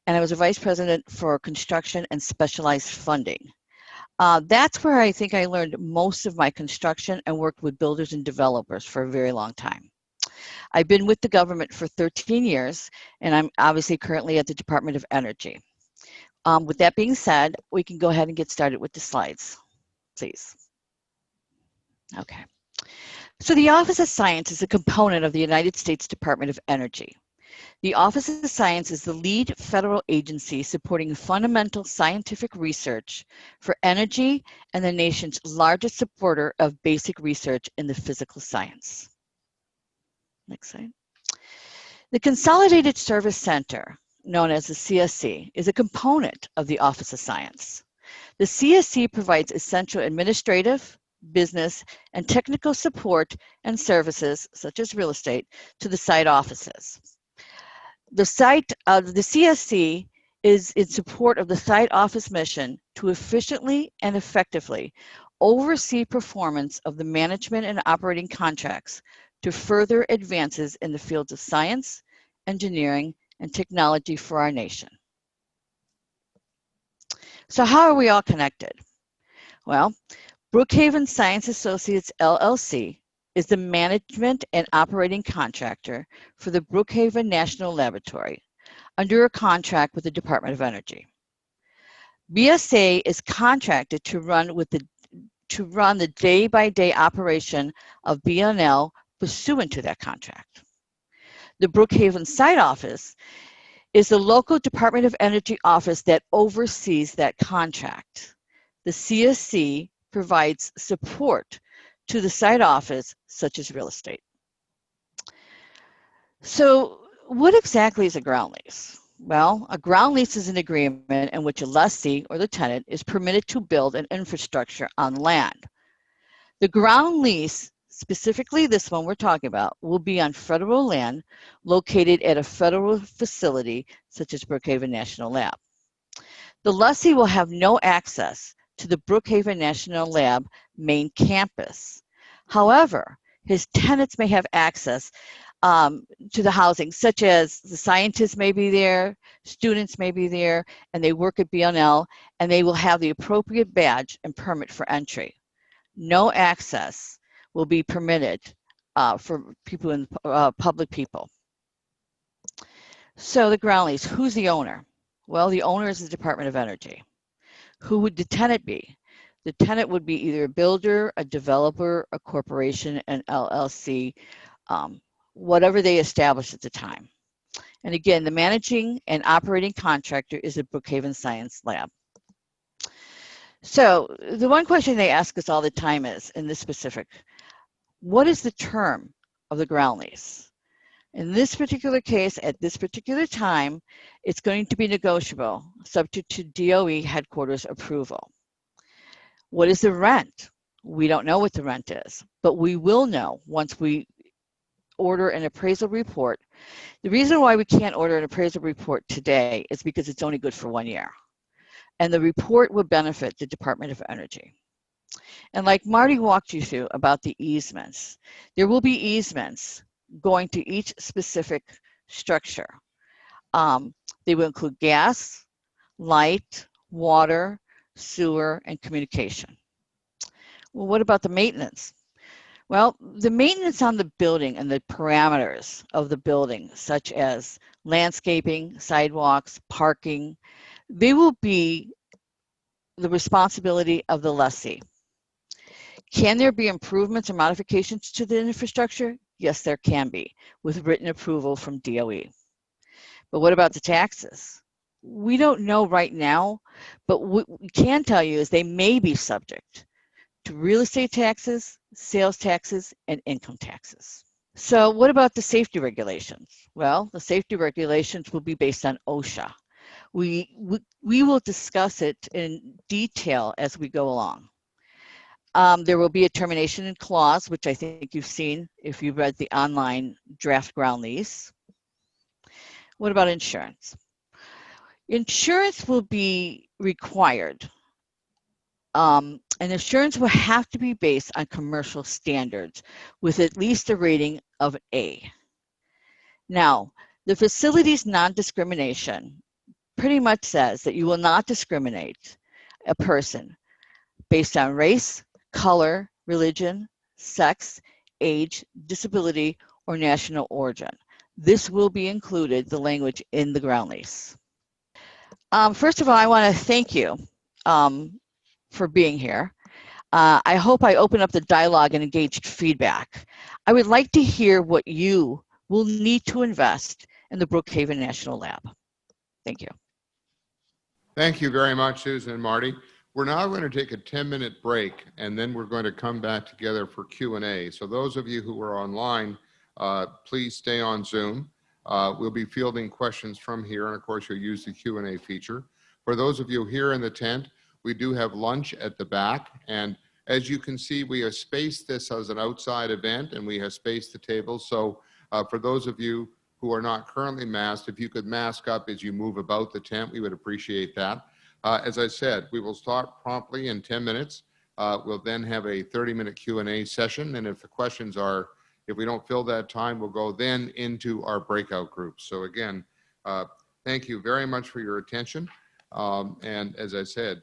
and I was a vice president for construction and specialized funding. That's where I think I learned most of my construction and worked with builders and developers for a very long time. I've been with the government for 13 years, and I'm obviously currently at the Department of Energy. With that being said, we can go ahead and get started with the slides, please. Okay. So the Office of Science is a component of the United States Department of Energy. The Office of Science is the lead federal agency supporting fundamental scientific research for energy and the nation's largest supporter of basic research in the physical science. Next slide. The Consolidated Service Center, known as the CSC, is a component of the Office of Science. The CSC provides essential administrative, business, and technical support and services, such as real estate, to the site offices. The CSC is in support of the site office mission to efficiently and effectively oversee performance of the management and operating contracts to further advances in the fields of science, engineering, and technology for our nation. So how are we all connected? Well, Brookhaven Science Associates, LLC is the management and operating contractor for the Brookhaven National Laboratory under a contract with the Department of Energy. BSA is contracted to run the day-by-day operation of BNL pursuant to that contract. The Brookhaven site office is the local Department of Energy office that oversees that contract. The CSC provides support to the site office, such as real estate. So what exactly is a ground lease? Well, a ground lease is an agreement in which a lessee or the tenant is permitted to build an infrastructure on land. The ground lease, specifically this one we're talking about, will be on federal land located at a federal facility such as Brookhaven National Lab. The lessee will have no access to the Brookhaven National Lab main campus. However, his tenants may have access to the housing, such as the scientists may be there, students may be there, and they work at BNL, and they will have the appropriate badge and permit for entry. No access will be permitted for people in public people. So the ground lease, who's the owner? Well, the owner is the Department of Energy. Who would the tenant be? The tenant would be either a builder, a developer, a corporation, an LLC, whatever they establish at the time. And again, the managing and operating contractor is the Brookhaven Science Lab. So the one question they ask us all the time is, in this specific, what is the term of the ground lease? In this particular case, at this particular time, it's going to be negotiable, subject to DOE headquarters approval. What is the rent? We don't know what the rent is, but we will know once we order an appraisal report. The reason why we can't order an appraisal report today is because it's only good for 1 year. And the report will benefit the Department of Energy. And like Marty walked you through about the easements, there will be easements going to each specific structure. They will include gas, light, water, sewer, and communication. Well, what about the maintenance? Well, the maintenance on the building and the parameters of the building, such as landscaping, sidewalks, parking, They will be the responsibility of the lessee. Can there be improvements or modifications to the infrastructure? Yes, there can be, with written approval from DOE. But what about the taxes? We don't know right now, but what we can tell you is they may be subject to real estate taxes, sales taxes, and income taxes. So what about the safety regulations? Well, the safety regulations will be based on OSHA. We will discuss it in detail as we go along. There will be a termination clause, which I think you've seen if you've read the online draft ground lease. What about insurance? Insurance will be required. And insurance will have to be based on commercial standards with at least a rating of A. Now, the facility's non-discrimination pretty much says that you will not discriminate a person based on race, color, religion, sex, age, disability, or national origin. This will be included, the language in the ground lease. First of all, I want to thank you for being here. I hope I open up the dialogue and engaged feedback. I would like to hear what you will need to invest in the Brookhaven National Lab. Thank you. Thank you very much, Susan and Marty. We're now going to take a 10-minute break, and then we're going to come back together for Q&A. So those of you who are online, please stay on Zoom. We'll be fielding questions from here, and of course, you'll use the Q&A feature. For those of you here in the tent, we do have lunch at the back, and as you can see, we have spaced this as an outside event, and we have spaced the tables. So for those of you who are not currently masked, if you could mask up as you move about the tent, we would appreciate that. As I said, we will start promptly in 10 minutes. We'll then have a 30-minute Q&A session, and if the questions are, if we don't fill that time, we'll go then into our breakout groups. So again, thank you very much for your attention. And as I said,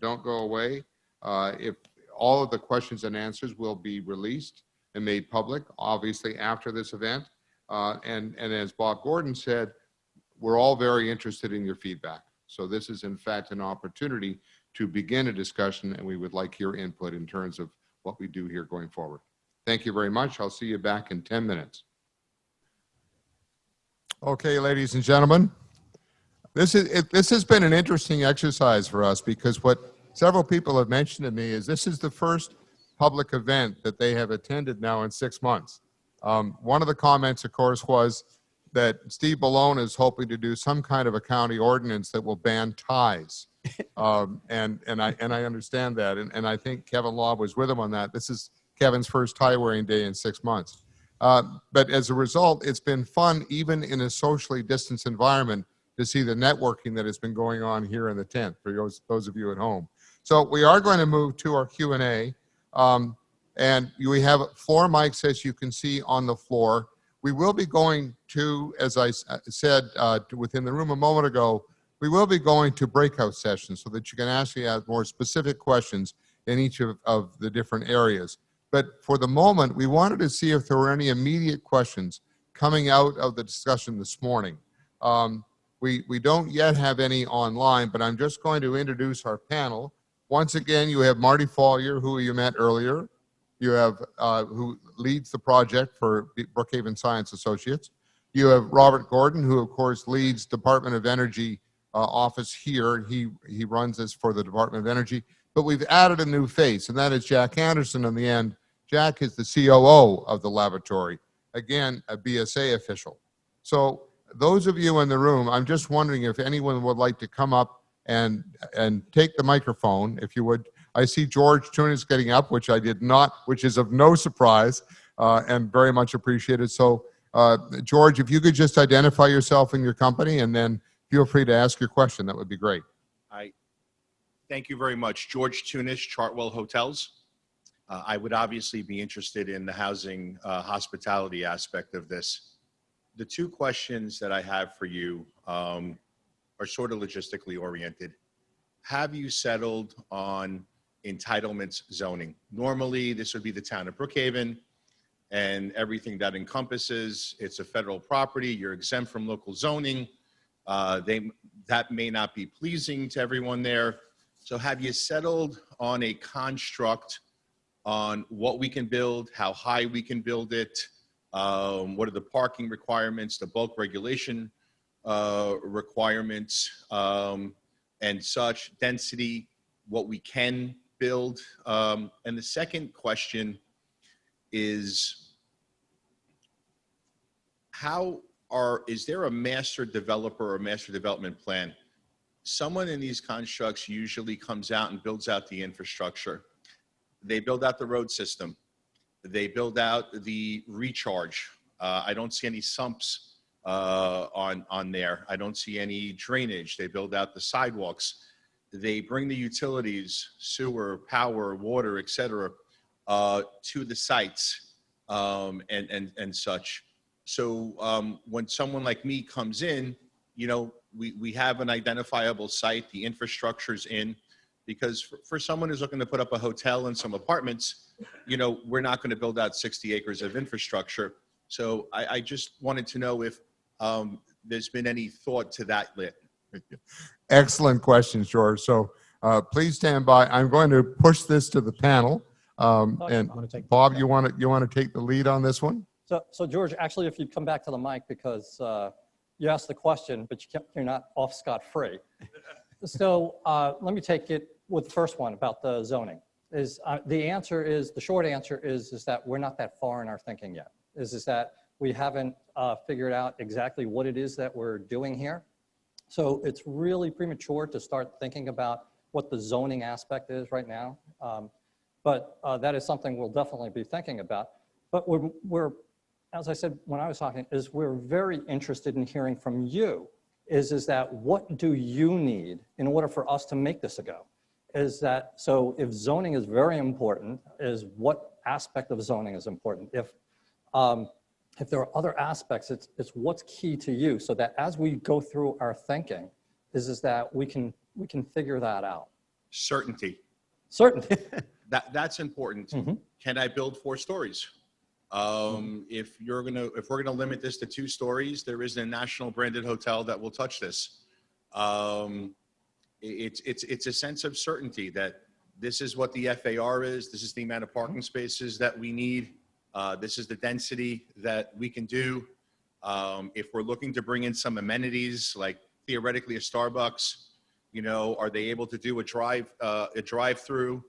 don't go away. If all of the questions and answers will be released and made public, obviously after this event. And as Bob Gordon said, we're all very interested in your feedback. So this is in fact an opportunity to begin a discussion, and we would like your input in terms of what we do here going forward. Thank you very much. I'll see you back in 10 minutes. Okay, ladies and gentlemen, this has been an interesting exercise for us, because what several people have mentioned to me is this is the first public event that they have attended now in 6 months. One of the comments, of course, was that Steve Ballone is hoping to do some kind of a county ordinance that will ban ties. And I understand that. And I think Kevin Law was with him on that. This is Kevin's first tie wearing day in 6 months. But as a result, it's been fun, even in a socially distanced environment, to see the networking that has been going on here in the tent for those of you at home. So we are going to move to our Q&A. And we have floor mics, as you can see, on the floor. We will be going to, as I said within the room a moment ago, we will be going to breakout sessions so that you can actually ask more specific questions in each of the different areas. But for the moment, we wanted to see if there were any immediate questions coming out of the discussion this morning. We don't yet have any online, but I'm just going to introduce our panel. Once again, you have Marty Follier, who you met earlier. You have who leads the project for Brookhaven Science Associates. You have Robert Gordon, who of course leads Department of Energy office here. He runs this for the Department of Energy. But we've added a new face, and that is Jack Anderson on the end. Jack is the COO of the laboratory. Again, a BSA official. So those of you in the room, I'm just wondering if anyone would like to come up and take the microphone, if you would. I see George Tunis getting up, which I did not, which is of no surprise and very much appreciated. So George, if you could just identify yourself and your company, and then feel free to ask your question, that would be great. Thank you very much. George Tunis, Chartwell Hotels. I would obviously be interested in the housing hospitality aspect of this. The two questions that I have for you are sort of logistically oriented. Have you settled on entitlements zoning? Normally, this would be the town of Brookhaven and everything that encompasses. It's a federal property. You're exempt from local zoning. That may not be pleasing to everyone there. So have you settled on a construct on what we can build, how high we can build it, what are the parking requirements, the bulk regulation requirements, and such, density, what we can build? And the second question is, is there a master developer or master development plan? Someone in these constructs usually comes out and builds out the infrastructure. They build out the road system. They build out the recharge. I don't see any sumps on there. I don't see any drainage. They build out the sidewalks. They bring the utilities, sewer, power, water, et cetera, to the sites and such. So when someone like me comes in, you know, we have an identifiable site, the infrastructure's in, because for someone who's looking to put up a hotel and some apartments, you know, we're not going to build out 60 acres of infrastructure. So I just wanted to know if there's been any thought to that lit. Excellent questions, George. So please stand by. I'm going to push this to the panel. And Bob, you want to take the lead on this one? So George, actually, if you come back to the mic, because you asked the question, but you're not off scot-free. So let me take it with the first one about the zoning. The short answer is that we're not that far in our thinking yet. Is that we haven't figured out exactly what it is that we're doing here. So it's really premature to start thinking about what the zoning aspect is right now. But that is something we'll definitely be thinking about. But we're, as I said when I was talking, is we're very interested in hearing from you. Is that what do you need in order for us to make this a go? Is that, so if zoning is very important, is what aspect of zoning is important? If there are other aspects, it's what's key to you, so that as we go through our thinking, is that we can figure that out. Certainty. Certainty. That's important. Mm-hmm. Can I build 4 stories? If we're gonna limit this to 2 stories, there isn't a national branded hotel that will touch this. It's a sense of certainty that this is what the FAR is. This is the amount of parking spaces that we need. This is the density that we can do. If we're looking to bring in some amenities, like theoretically a Starbucks, you know, are they able to do a drive-through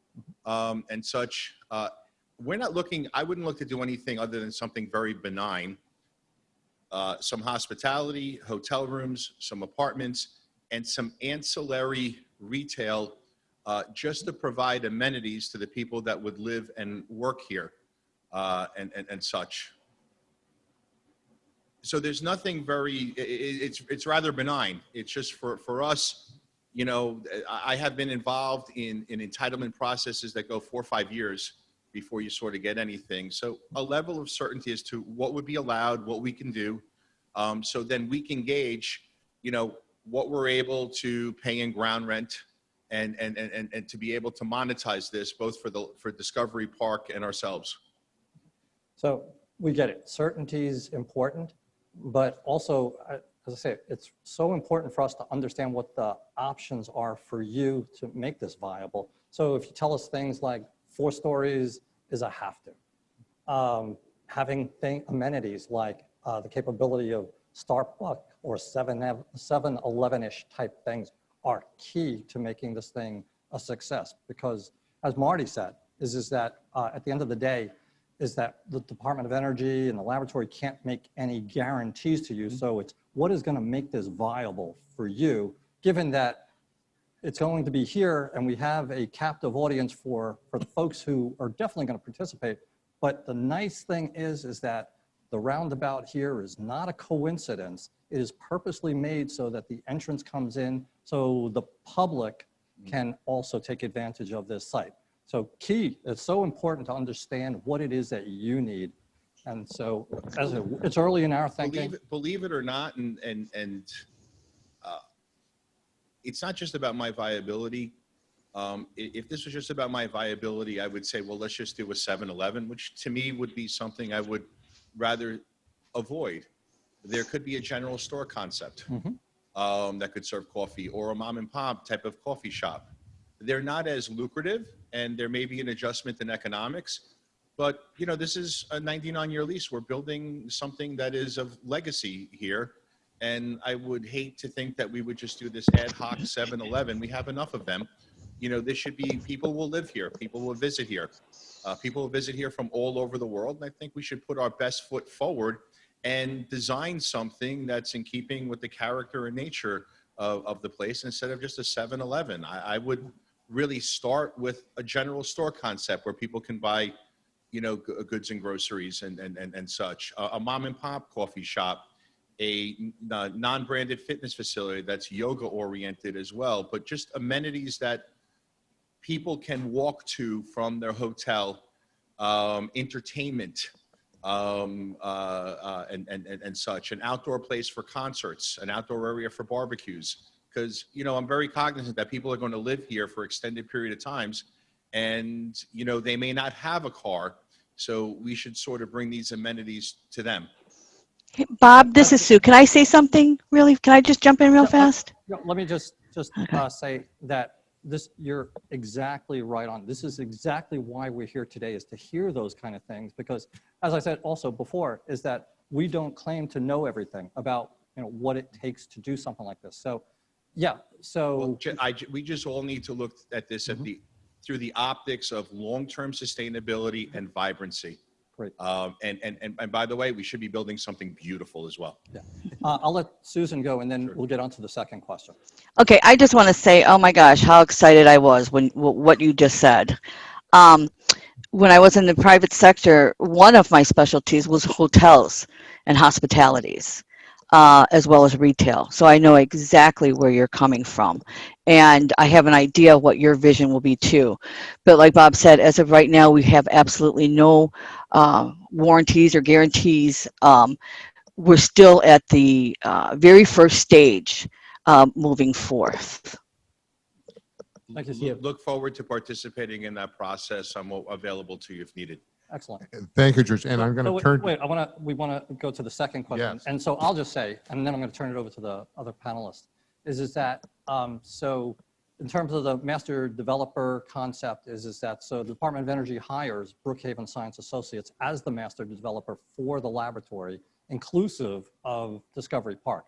and such? We're not looking, I wouldn't look to do anything other than something very benign. Some hospitality, hotel rooms, some apartments, and some ancillary retail just to provide amenities to the people that would live and work here and such. So there's nothing very, it's rather benign. It's just for us, you know, I have been involved in entitlement processes that go 4 or 5 years before you sort of get anything. So a level of certainty as to what would be allowed, what we can do. So then we can gauge, you know, what we're able to pay in ground rent and to be able to monetize this both for Discovery Park and ourselves. So we get it. Certainty is important, but also, as I say, it's so important for us to understand what the options are for you to make this viable. So if you tell us things like 4 stories is a have to. Having amenities like the capability of Starbucks or 7-Eleven-ish type things are key to making this thing a success. Because as Marty said, is that at the end of the day, is that the Department of Energy and the laboratory can't make any guarantees to you. So it's what is going to make this viable for you, given that it's going to be here and we have a captive audience for the folks who are definitely going to participate. But the nice thing is that the roundabout here is not a coincidence. It is purposely made so that the entrance comes in so the public can also take advantage of this site. So key, it's so important to understand what it is that you need. And so it's early in our thinking. Believe it or not, and it's not just about my viability. If this was just about my viability, I would say, well, let's just do a 7-Eleven, which to me would be something I would rather avoid. There could be a general store concept. Mm-hmm. that could serve coffee, or a mom and pop type of coffee shop. They're not as lucrative, and there may be an adjustment in economics, but you know, this is a 99-year lease. We're building something that is of legacy here, and I would hate to think that we would just do this ad hoc 7-Eleven. We have enough of them. You know, this should be, people will live here, people will visit here. People will visit here from all over the world, and I think we should put our best foot forward and design something that's in keeping with the character and nature of the place instead of just a 7-Eleven. I would really start with a general store concept where people can buy, you know, goods and groceries and such. A mom and pop coffee shop, a non-branded fitness facility that's yoga oriented as well, but just amenities that people can walk to from their hotel, entertainment, and such, an outdoor place for concerts, an outdoor area for barbecues. Because, you know, I'm very cognizant that people are going to live here for extended period of times, and, you know, they may not have a car. So we should sort of bring these amenities to them. Hey, Bob, this is Sue. Can I say something really? Can I just jump in real fast? Let me just say that you're exactly right on. This is exactly why we're here today, is to hear those kind of things, because as I said also before, is that we don't claim to know everything about, you know, what it takes to do something like this. So yeah, so well, we just all need to look at this through the optics of long-term sustainability and vibrancy. Great. And by the way, we should be building something beautiful as well. Yeah. I'll let Susan go, and then we'll get on to the second question. Okay, I just want to say, oh my gosh, how excited I was when what you just said. When I was in the private sector, one of my specialties was hotels and hospitalities, as well as retail. So I know exactly where you're coming from, and I have an idea what your vision will be too. But like Bob said, as of right now, we have absolutely no warranties or guarantees. We're still at the very first stage moving forth. Thank you, Steve. Look forward to participating in that process. I'm available to you if needed. Excellent. Thank you, George. And I'm going to turn. Wait, we want to go to the second question. Yes. And so I'll just say, and then I'm going to turn it over to the other panelists, is that, so in terms of the master developer concept, is that, so the Department of Energy hires Brookhaven Science Associates as the master developer for the laboratory, inclusive of Discovery Park.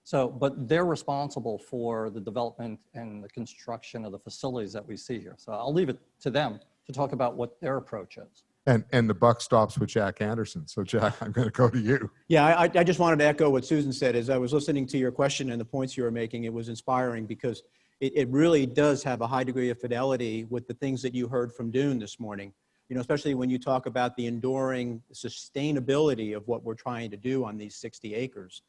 So, but they're responsible for the development and the construction of the facilities that we see here. So I'll leave it to them to talk about what their approach is. And the buck stops with Jack Anderson. So Jack, I'm going to go to you. Yeah, I just wanted to echo what Susan said. As I was listening to your question and the points you were making, it was inspiring because it really does have a high degree of fidelity with the things that you heard from Dune this morning. You know, especially when you talk about the enduring sustainability of what we're trying to do on these 60 acres.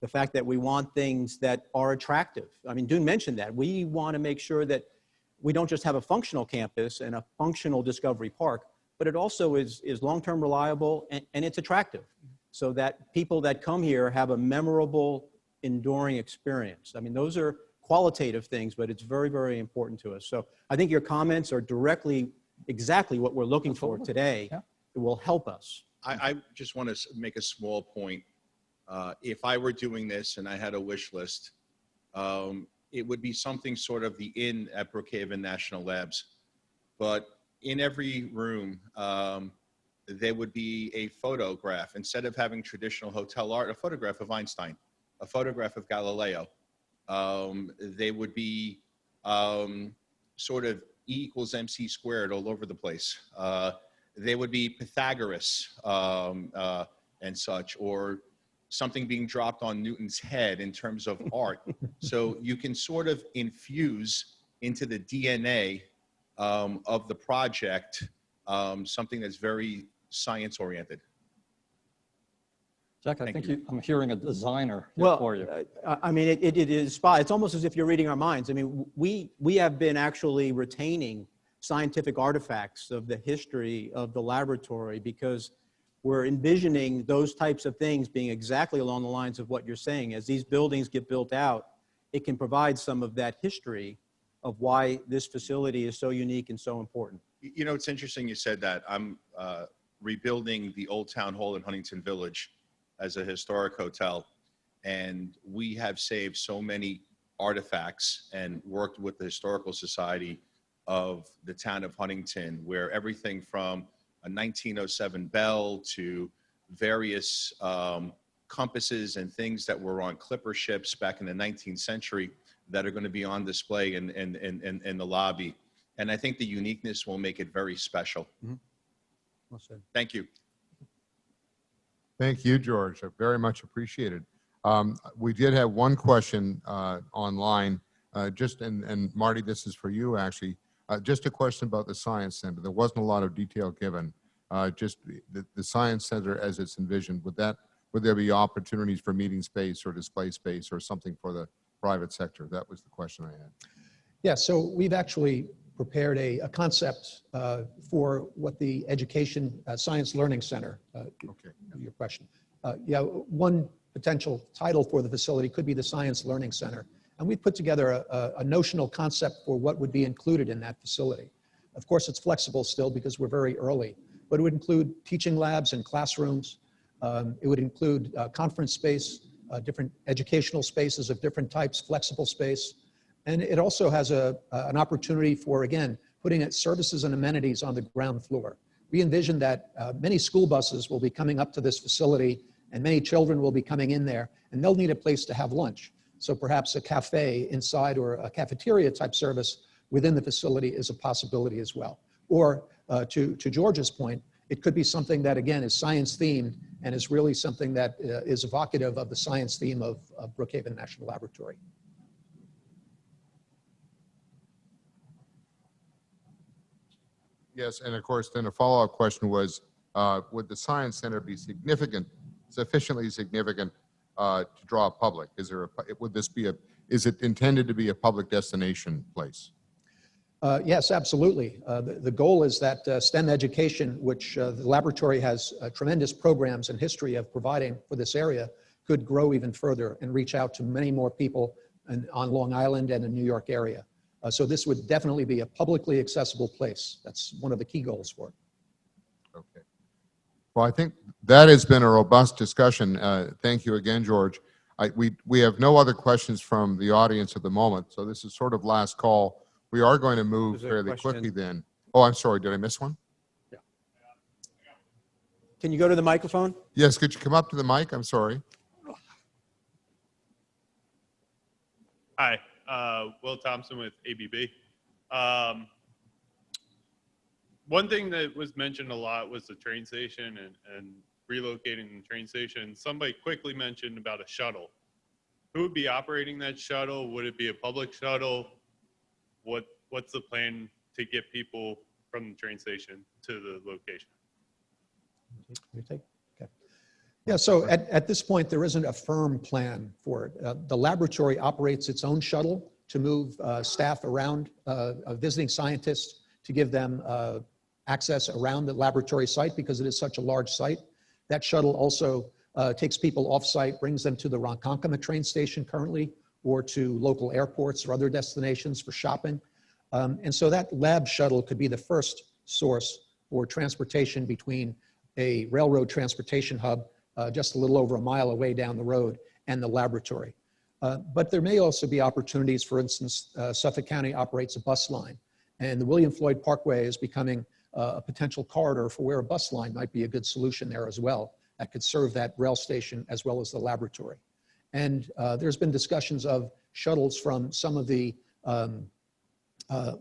The fact that we want things that are attractive. I mean, Dune mentioned that. We want to make sure that we don't just have a functional campus and a functional Discovery Park, but it also is long-term reliable and it's attractive so that people that come here have a memorable, enduring experience. I mean, those are qualitative things, but it's very, very important to us. So I think your comments are directly exactly what we're looking for today. Yeah. It will help us. I just want to make a small point. If I were doing this and I had a wish list, it would be something sort of the inn at Brookhaven National Labs. But in every room, there would be a photograph. Instead of having traditional hotel art, a photograph of Einstein, a photograph of Galileo. They would be sort of E equals MC squared all over the place. They would be Pythagoras and such, or something being dropped on Newton's head in terms of art. So you can sort of infuse into the DNA of the project something that's very science oriented. Jack, I think I'm hearing a designer Well, for you. I mean, it is spot. It's almost as if you're reading our minds. I mean, we have been actually retaining scientific artifacts of the history of the laboratory because we're envisioning those types of things being exactly along the lines of what you're saying. As these buildings get built out, it can provide some of that history of why this facility is so unique and so important. You know, it's interesting you said that. I'm rebuilding the old town hall in Huntington Village as a historic hotel. And we have saved so many artifacts and worked with the Historical Society of the town of Huntington, where everything from a 1907 bell to various compasses and things that were on clipper ships back in the 19th century that are going to be on display in the lobby. And I think the uniqueness will make it very special. Well said. Thank you. Thank you, George. Very much appreciated. We did have one question online, and Marty, this is for you actually. Just a question about the Science Center. There wasn't a lot of detail given. Just the Science Center as it's envisioned, would there be opportunities for meeting space or display space or something for the private sector? That was the question I had. Yeah, so we've actually prepared a concept for what the Education Science Learning Center, your question. Yeah, one potential title for the facility could be the Science Learning Center. And we've put together a notional concept for what would be included in that facility. Of course, it's flexible still because we're very early, but it would include teaching labs and classrooms. It would include conference space, different educational spaces of different types, flexible space. And it also has an opportunity for, again, putting services and amenities on the ground floor. We envision that many school buses will be coming up to this facility and many children will be coming in there and they'll need a place to have lunch. So perhaps a cafe inside or a cafeteria type service within the facility is a possibility as well. Or to George's point, it could be something that, again, is science themed and is really something that is evocative of the science theme of Brookhaven National Laboratory. Yes, and of course, then a follow-up question was, would the Science Center be sufficiently significant to draw a public? Is it intended to be a public destination place? Yes, absolutely. The goal is that STEM education, which the laboratory has tremendous programs and history of providing for this area, could grow even further and reach out to many more people on Long Island and the New York area. So this would definitely be a publicly accessible place. That's one of the key goals for it. Okay. Well, I think that has been a robust discussion. Thank you again, George. We have no other questions from the audience at the moment, so this is sort of last call. We are going to move fairly quickly then. Oh, I'm sorry, did I miss one? Yeah. Can you go to the microphone? Yes, could you come up to the mic? I'm sorry. Hi, Will Thompson with ABB. One thing that was mentioned a lot was the train station and relocating the train station. Somebody quickly mentioned about a shuttle. Who would be operating that shuttle? Would it be a public shuttle? What's the plan to get people from the train station to the location? Okay. Yeah, so at this point, there isn't a firm plan for it. The laboratory operates its own shuttle to move staff around, visiting scientists, to give them access around the laboratory site because it is such a large site. That shuttle also takes people off-site, brings them to the Ronkonkoma train station currently, or to local airports or other destinations for shopping. And so that lab shuttle could be the first source for transportation between a railroad transportation hub just a little over a mile away down the road and the laboratory. But there may also be opportunities. For instance, Suffolk County operates a bus line, and the William Floyd Parkway is becoming a potential corridor for where a bus line might be a good solution there as well that could serve that rail station as well as the laboratory. And there's been discussions of shuttles from some of the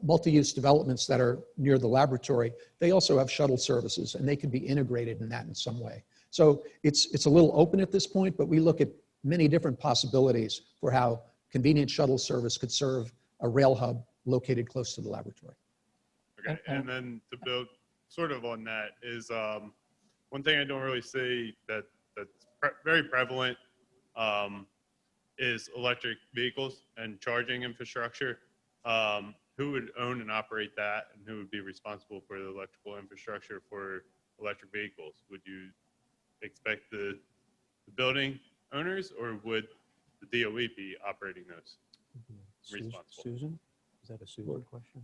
multi-use developments that are near the laboratory. They also have shuttle services, and they could be integrated in that in some way. So it's a little open at this point, but we look at many different possibilities for how convenient shuttle service could serve a rail hub located close to the laboratory. Okay, and then to build sort of on that is one thing I don't really see that's very prevalent is electric vehicles and charging infrastructure. Who would own and operate that, and who would be responsible for the electrical infrastructure for electric vehicles? Would you expect the building owners, or would the DOE be operating those? Susan? Is that a Susan question?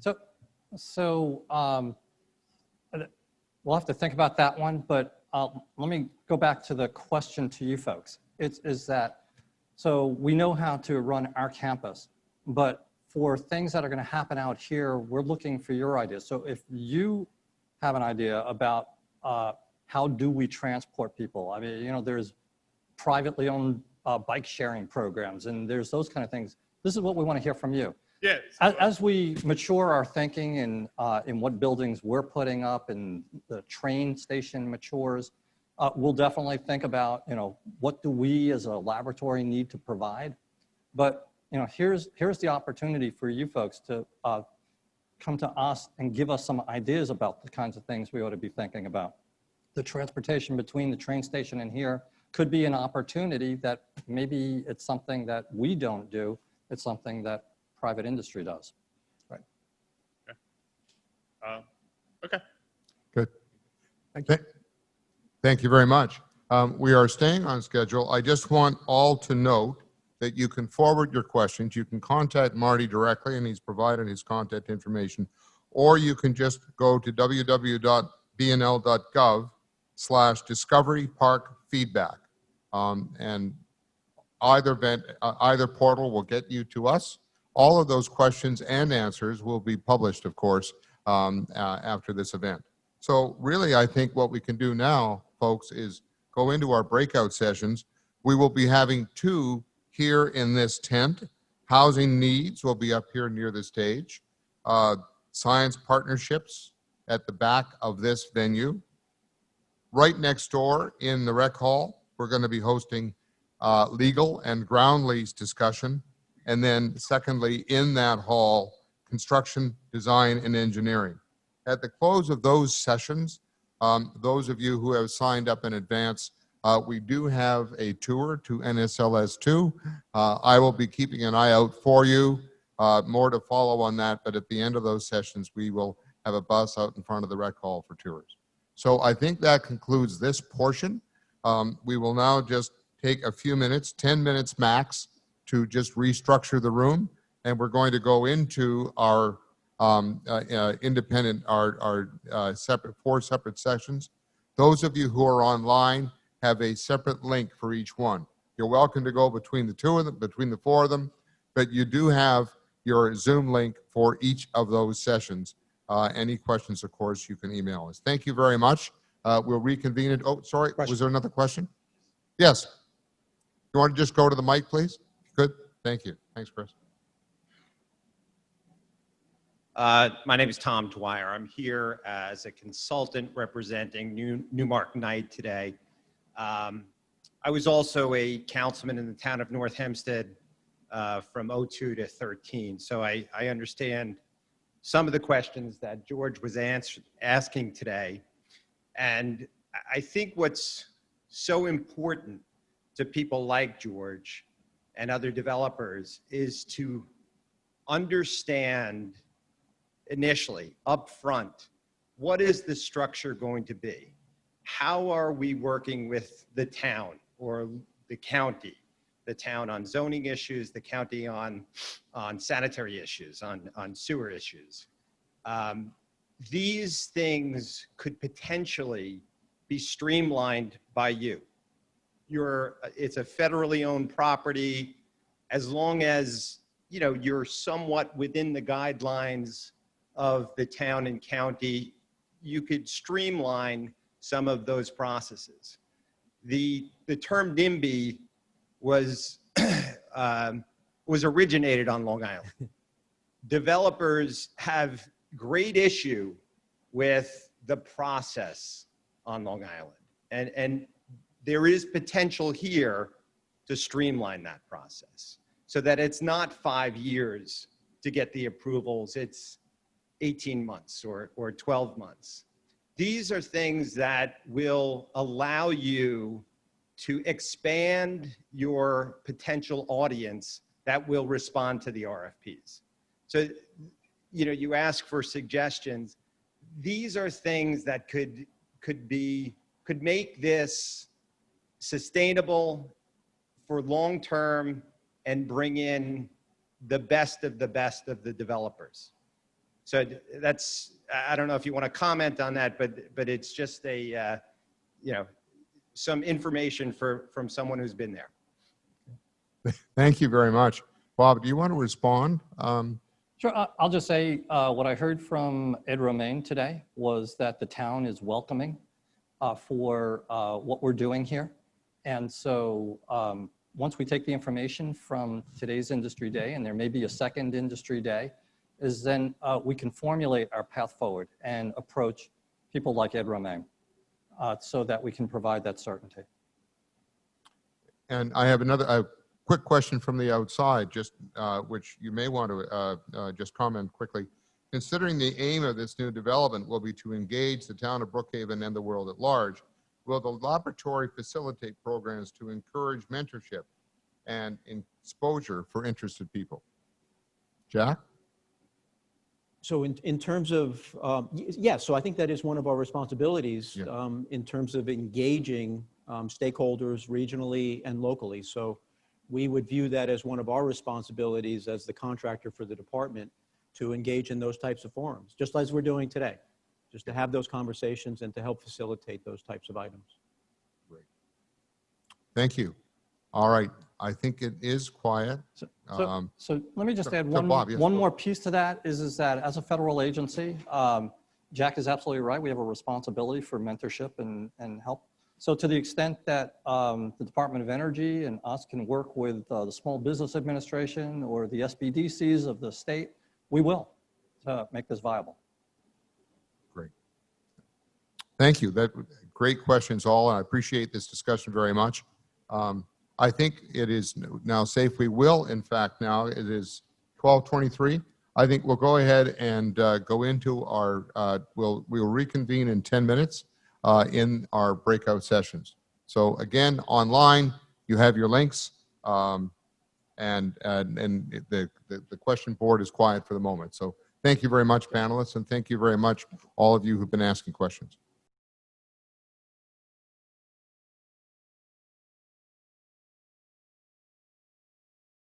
So we'll have to think about that one, but let me go back to the question to you folks. Is that So we know how to run our campus, but for things that are going to happen out here, we're looking for your ideas. So if you have an idea about how do we transport people, I mean, you know, there's privately owned bike sharing programs, and there's those kind of things. This is what we want to hear from you. Yes. As we mature our thinking in what buildings we're putting up and the train station matures, we'll definitely think about, you know, what do we as a laboratory need to provide? But, you know, here's the opportunity for you folks to come to us and give us some ideas about the kinds of things we ought to be thinking about. The transportation between the train station and here could be an opportunity that maybe it's something that we don't do. It's something that private industry does. Right. Okay. Good. Thank you very much. We are staying on schedule. I just want all to note that you can forward your questions. You can contact Marty directly, and he's provided his contact information, or you can just go to www.bnl.gov/discoveryparkfeedback, and either portal will get you to us. All of those questions and answers will be published, of course, after this event. So really, I think what we can do now, folks, is go into our breakout sessions. We will be having 2 here in this tent. Housing needs will be up here near the stage. Science partnerships at the back of this venue. Right next door in the rec hall, we're going to be hosting legal and ground lease discussion. And then secondly, in that hall, construction, design, and engineering. At the close of those sessions, those of you who have signed up in advance, we do have a tour to NSLS 2. I will be keeping an eye out for you. More to follow on that, but at the end of those sessions, we will have a bus out in front of the rec hall for tours. So I think that concludes this portion. We will now just take a few minutes, 10 minutes max, to just restructure the room, and we're going to go into our independent, our separate 4 separate sessions. Those of you who are online have a separate link for each one. You're welcome to go between the 2 of them, between the 4 of them, but you do have your Zoom link for each of those sessions. Any questions, of course, you can email us. Thank you very much. We'll reconvene it. Oh, sorry, was there another question? Yes. You want to just go to the mic, please? Good. Thank you. Thanks, Chris. My name is Tom Dwyer. I'm here as a consultant representing Newmark Knight today. I was also a councilman in the town of North Hempstead from 02 to 13. So I understand some of the questions that George was asking today. And I think what's so important to people like George and other developers is to understand initially, up front, what is the structure going to be? How are we working with the town or the county? The town on zoning issues, the county on sanitary issues, on sewer issues. These things could potentially be streamlined by you. It's a federally owned property. As long as you're somewhat within the guidelines of the town and county, you could streamline some of those processes. The term NIMBY was originated on Long Island. Developers have great issue with the process on Long Island, and there is potential here to streamline that process so that it's not 5 years to get the approvals, it's 18 months or 12 months. These are things that will allow you to expand your potential audience that will respond to the RFPs. So, you ask for suggestions. These are things that could make this sustainable for long term and bring in the best of the developers. So that's, I don't know if you want to comment on that, but it's just some information from someone who's been there. Thank you very much. Bob, do you want to respond? Sure. I'll just say what I heard from Ed Romaine today was that the town is welcoming for what we're doing here. And so once we take the information from today's industry day, and there may be a second industry day, is then we can formulate our path forward and approach people like Ed Romaine so that we can provide that certainty. And I have a quick question from the outside, just which you may want to just comment quickly. Considering the aim of this new development will be to engage the town of Brookhaven and the world at large, will the laboratory facilitate programs to encourage mentorship and exposure for interested people? Jack? So in terms of, yes, so I think that is one of our responsibilities in terms of engaging stakeholders regionally and locally. So we would view that as one of our responsibilities as the contractor for the department to engage in those types of forums, just as we're doing today, just to have those conversations and to help facilitate those types of items. Great. Thank you. All right. I think it is quiet. So let me just add Bob, yes, one more piece to that is that as a federal agency, Jack is absolutely right. We have a responsibility for mentorship and help. So to the extent that the Department of Energy and us can work with the Small Business Administration or the SBDCs of the state, we will to make this viable. Great. Thank you. Great questions all. I appreciate this discussion very much. I think it is now safe. We will, in fact, now it is 12:23. I think we'll go ahead and go into our, we'll reconvene in 10 minutes in our breakout sessions. So again, online, you have your links and the question board is quiet for the moment. So thank you very much, panelists, and thank you very much, all of you who've been asking questions.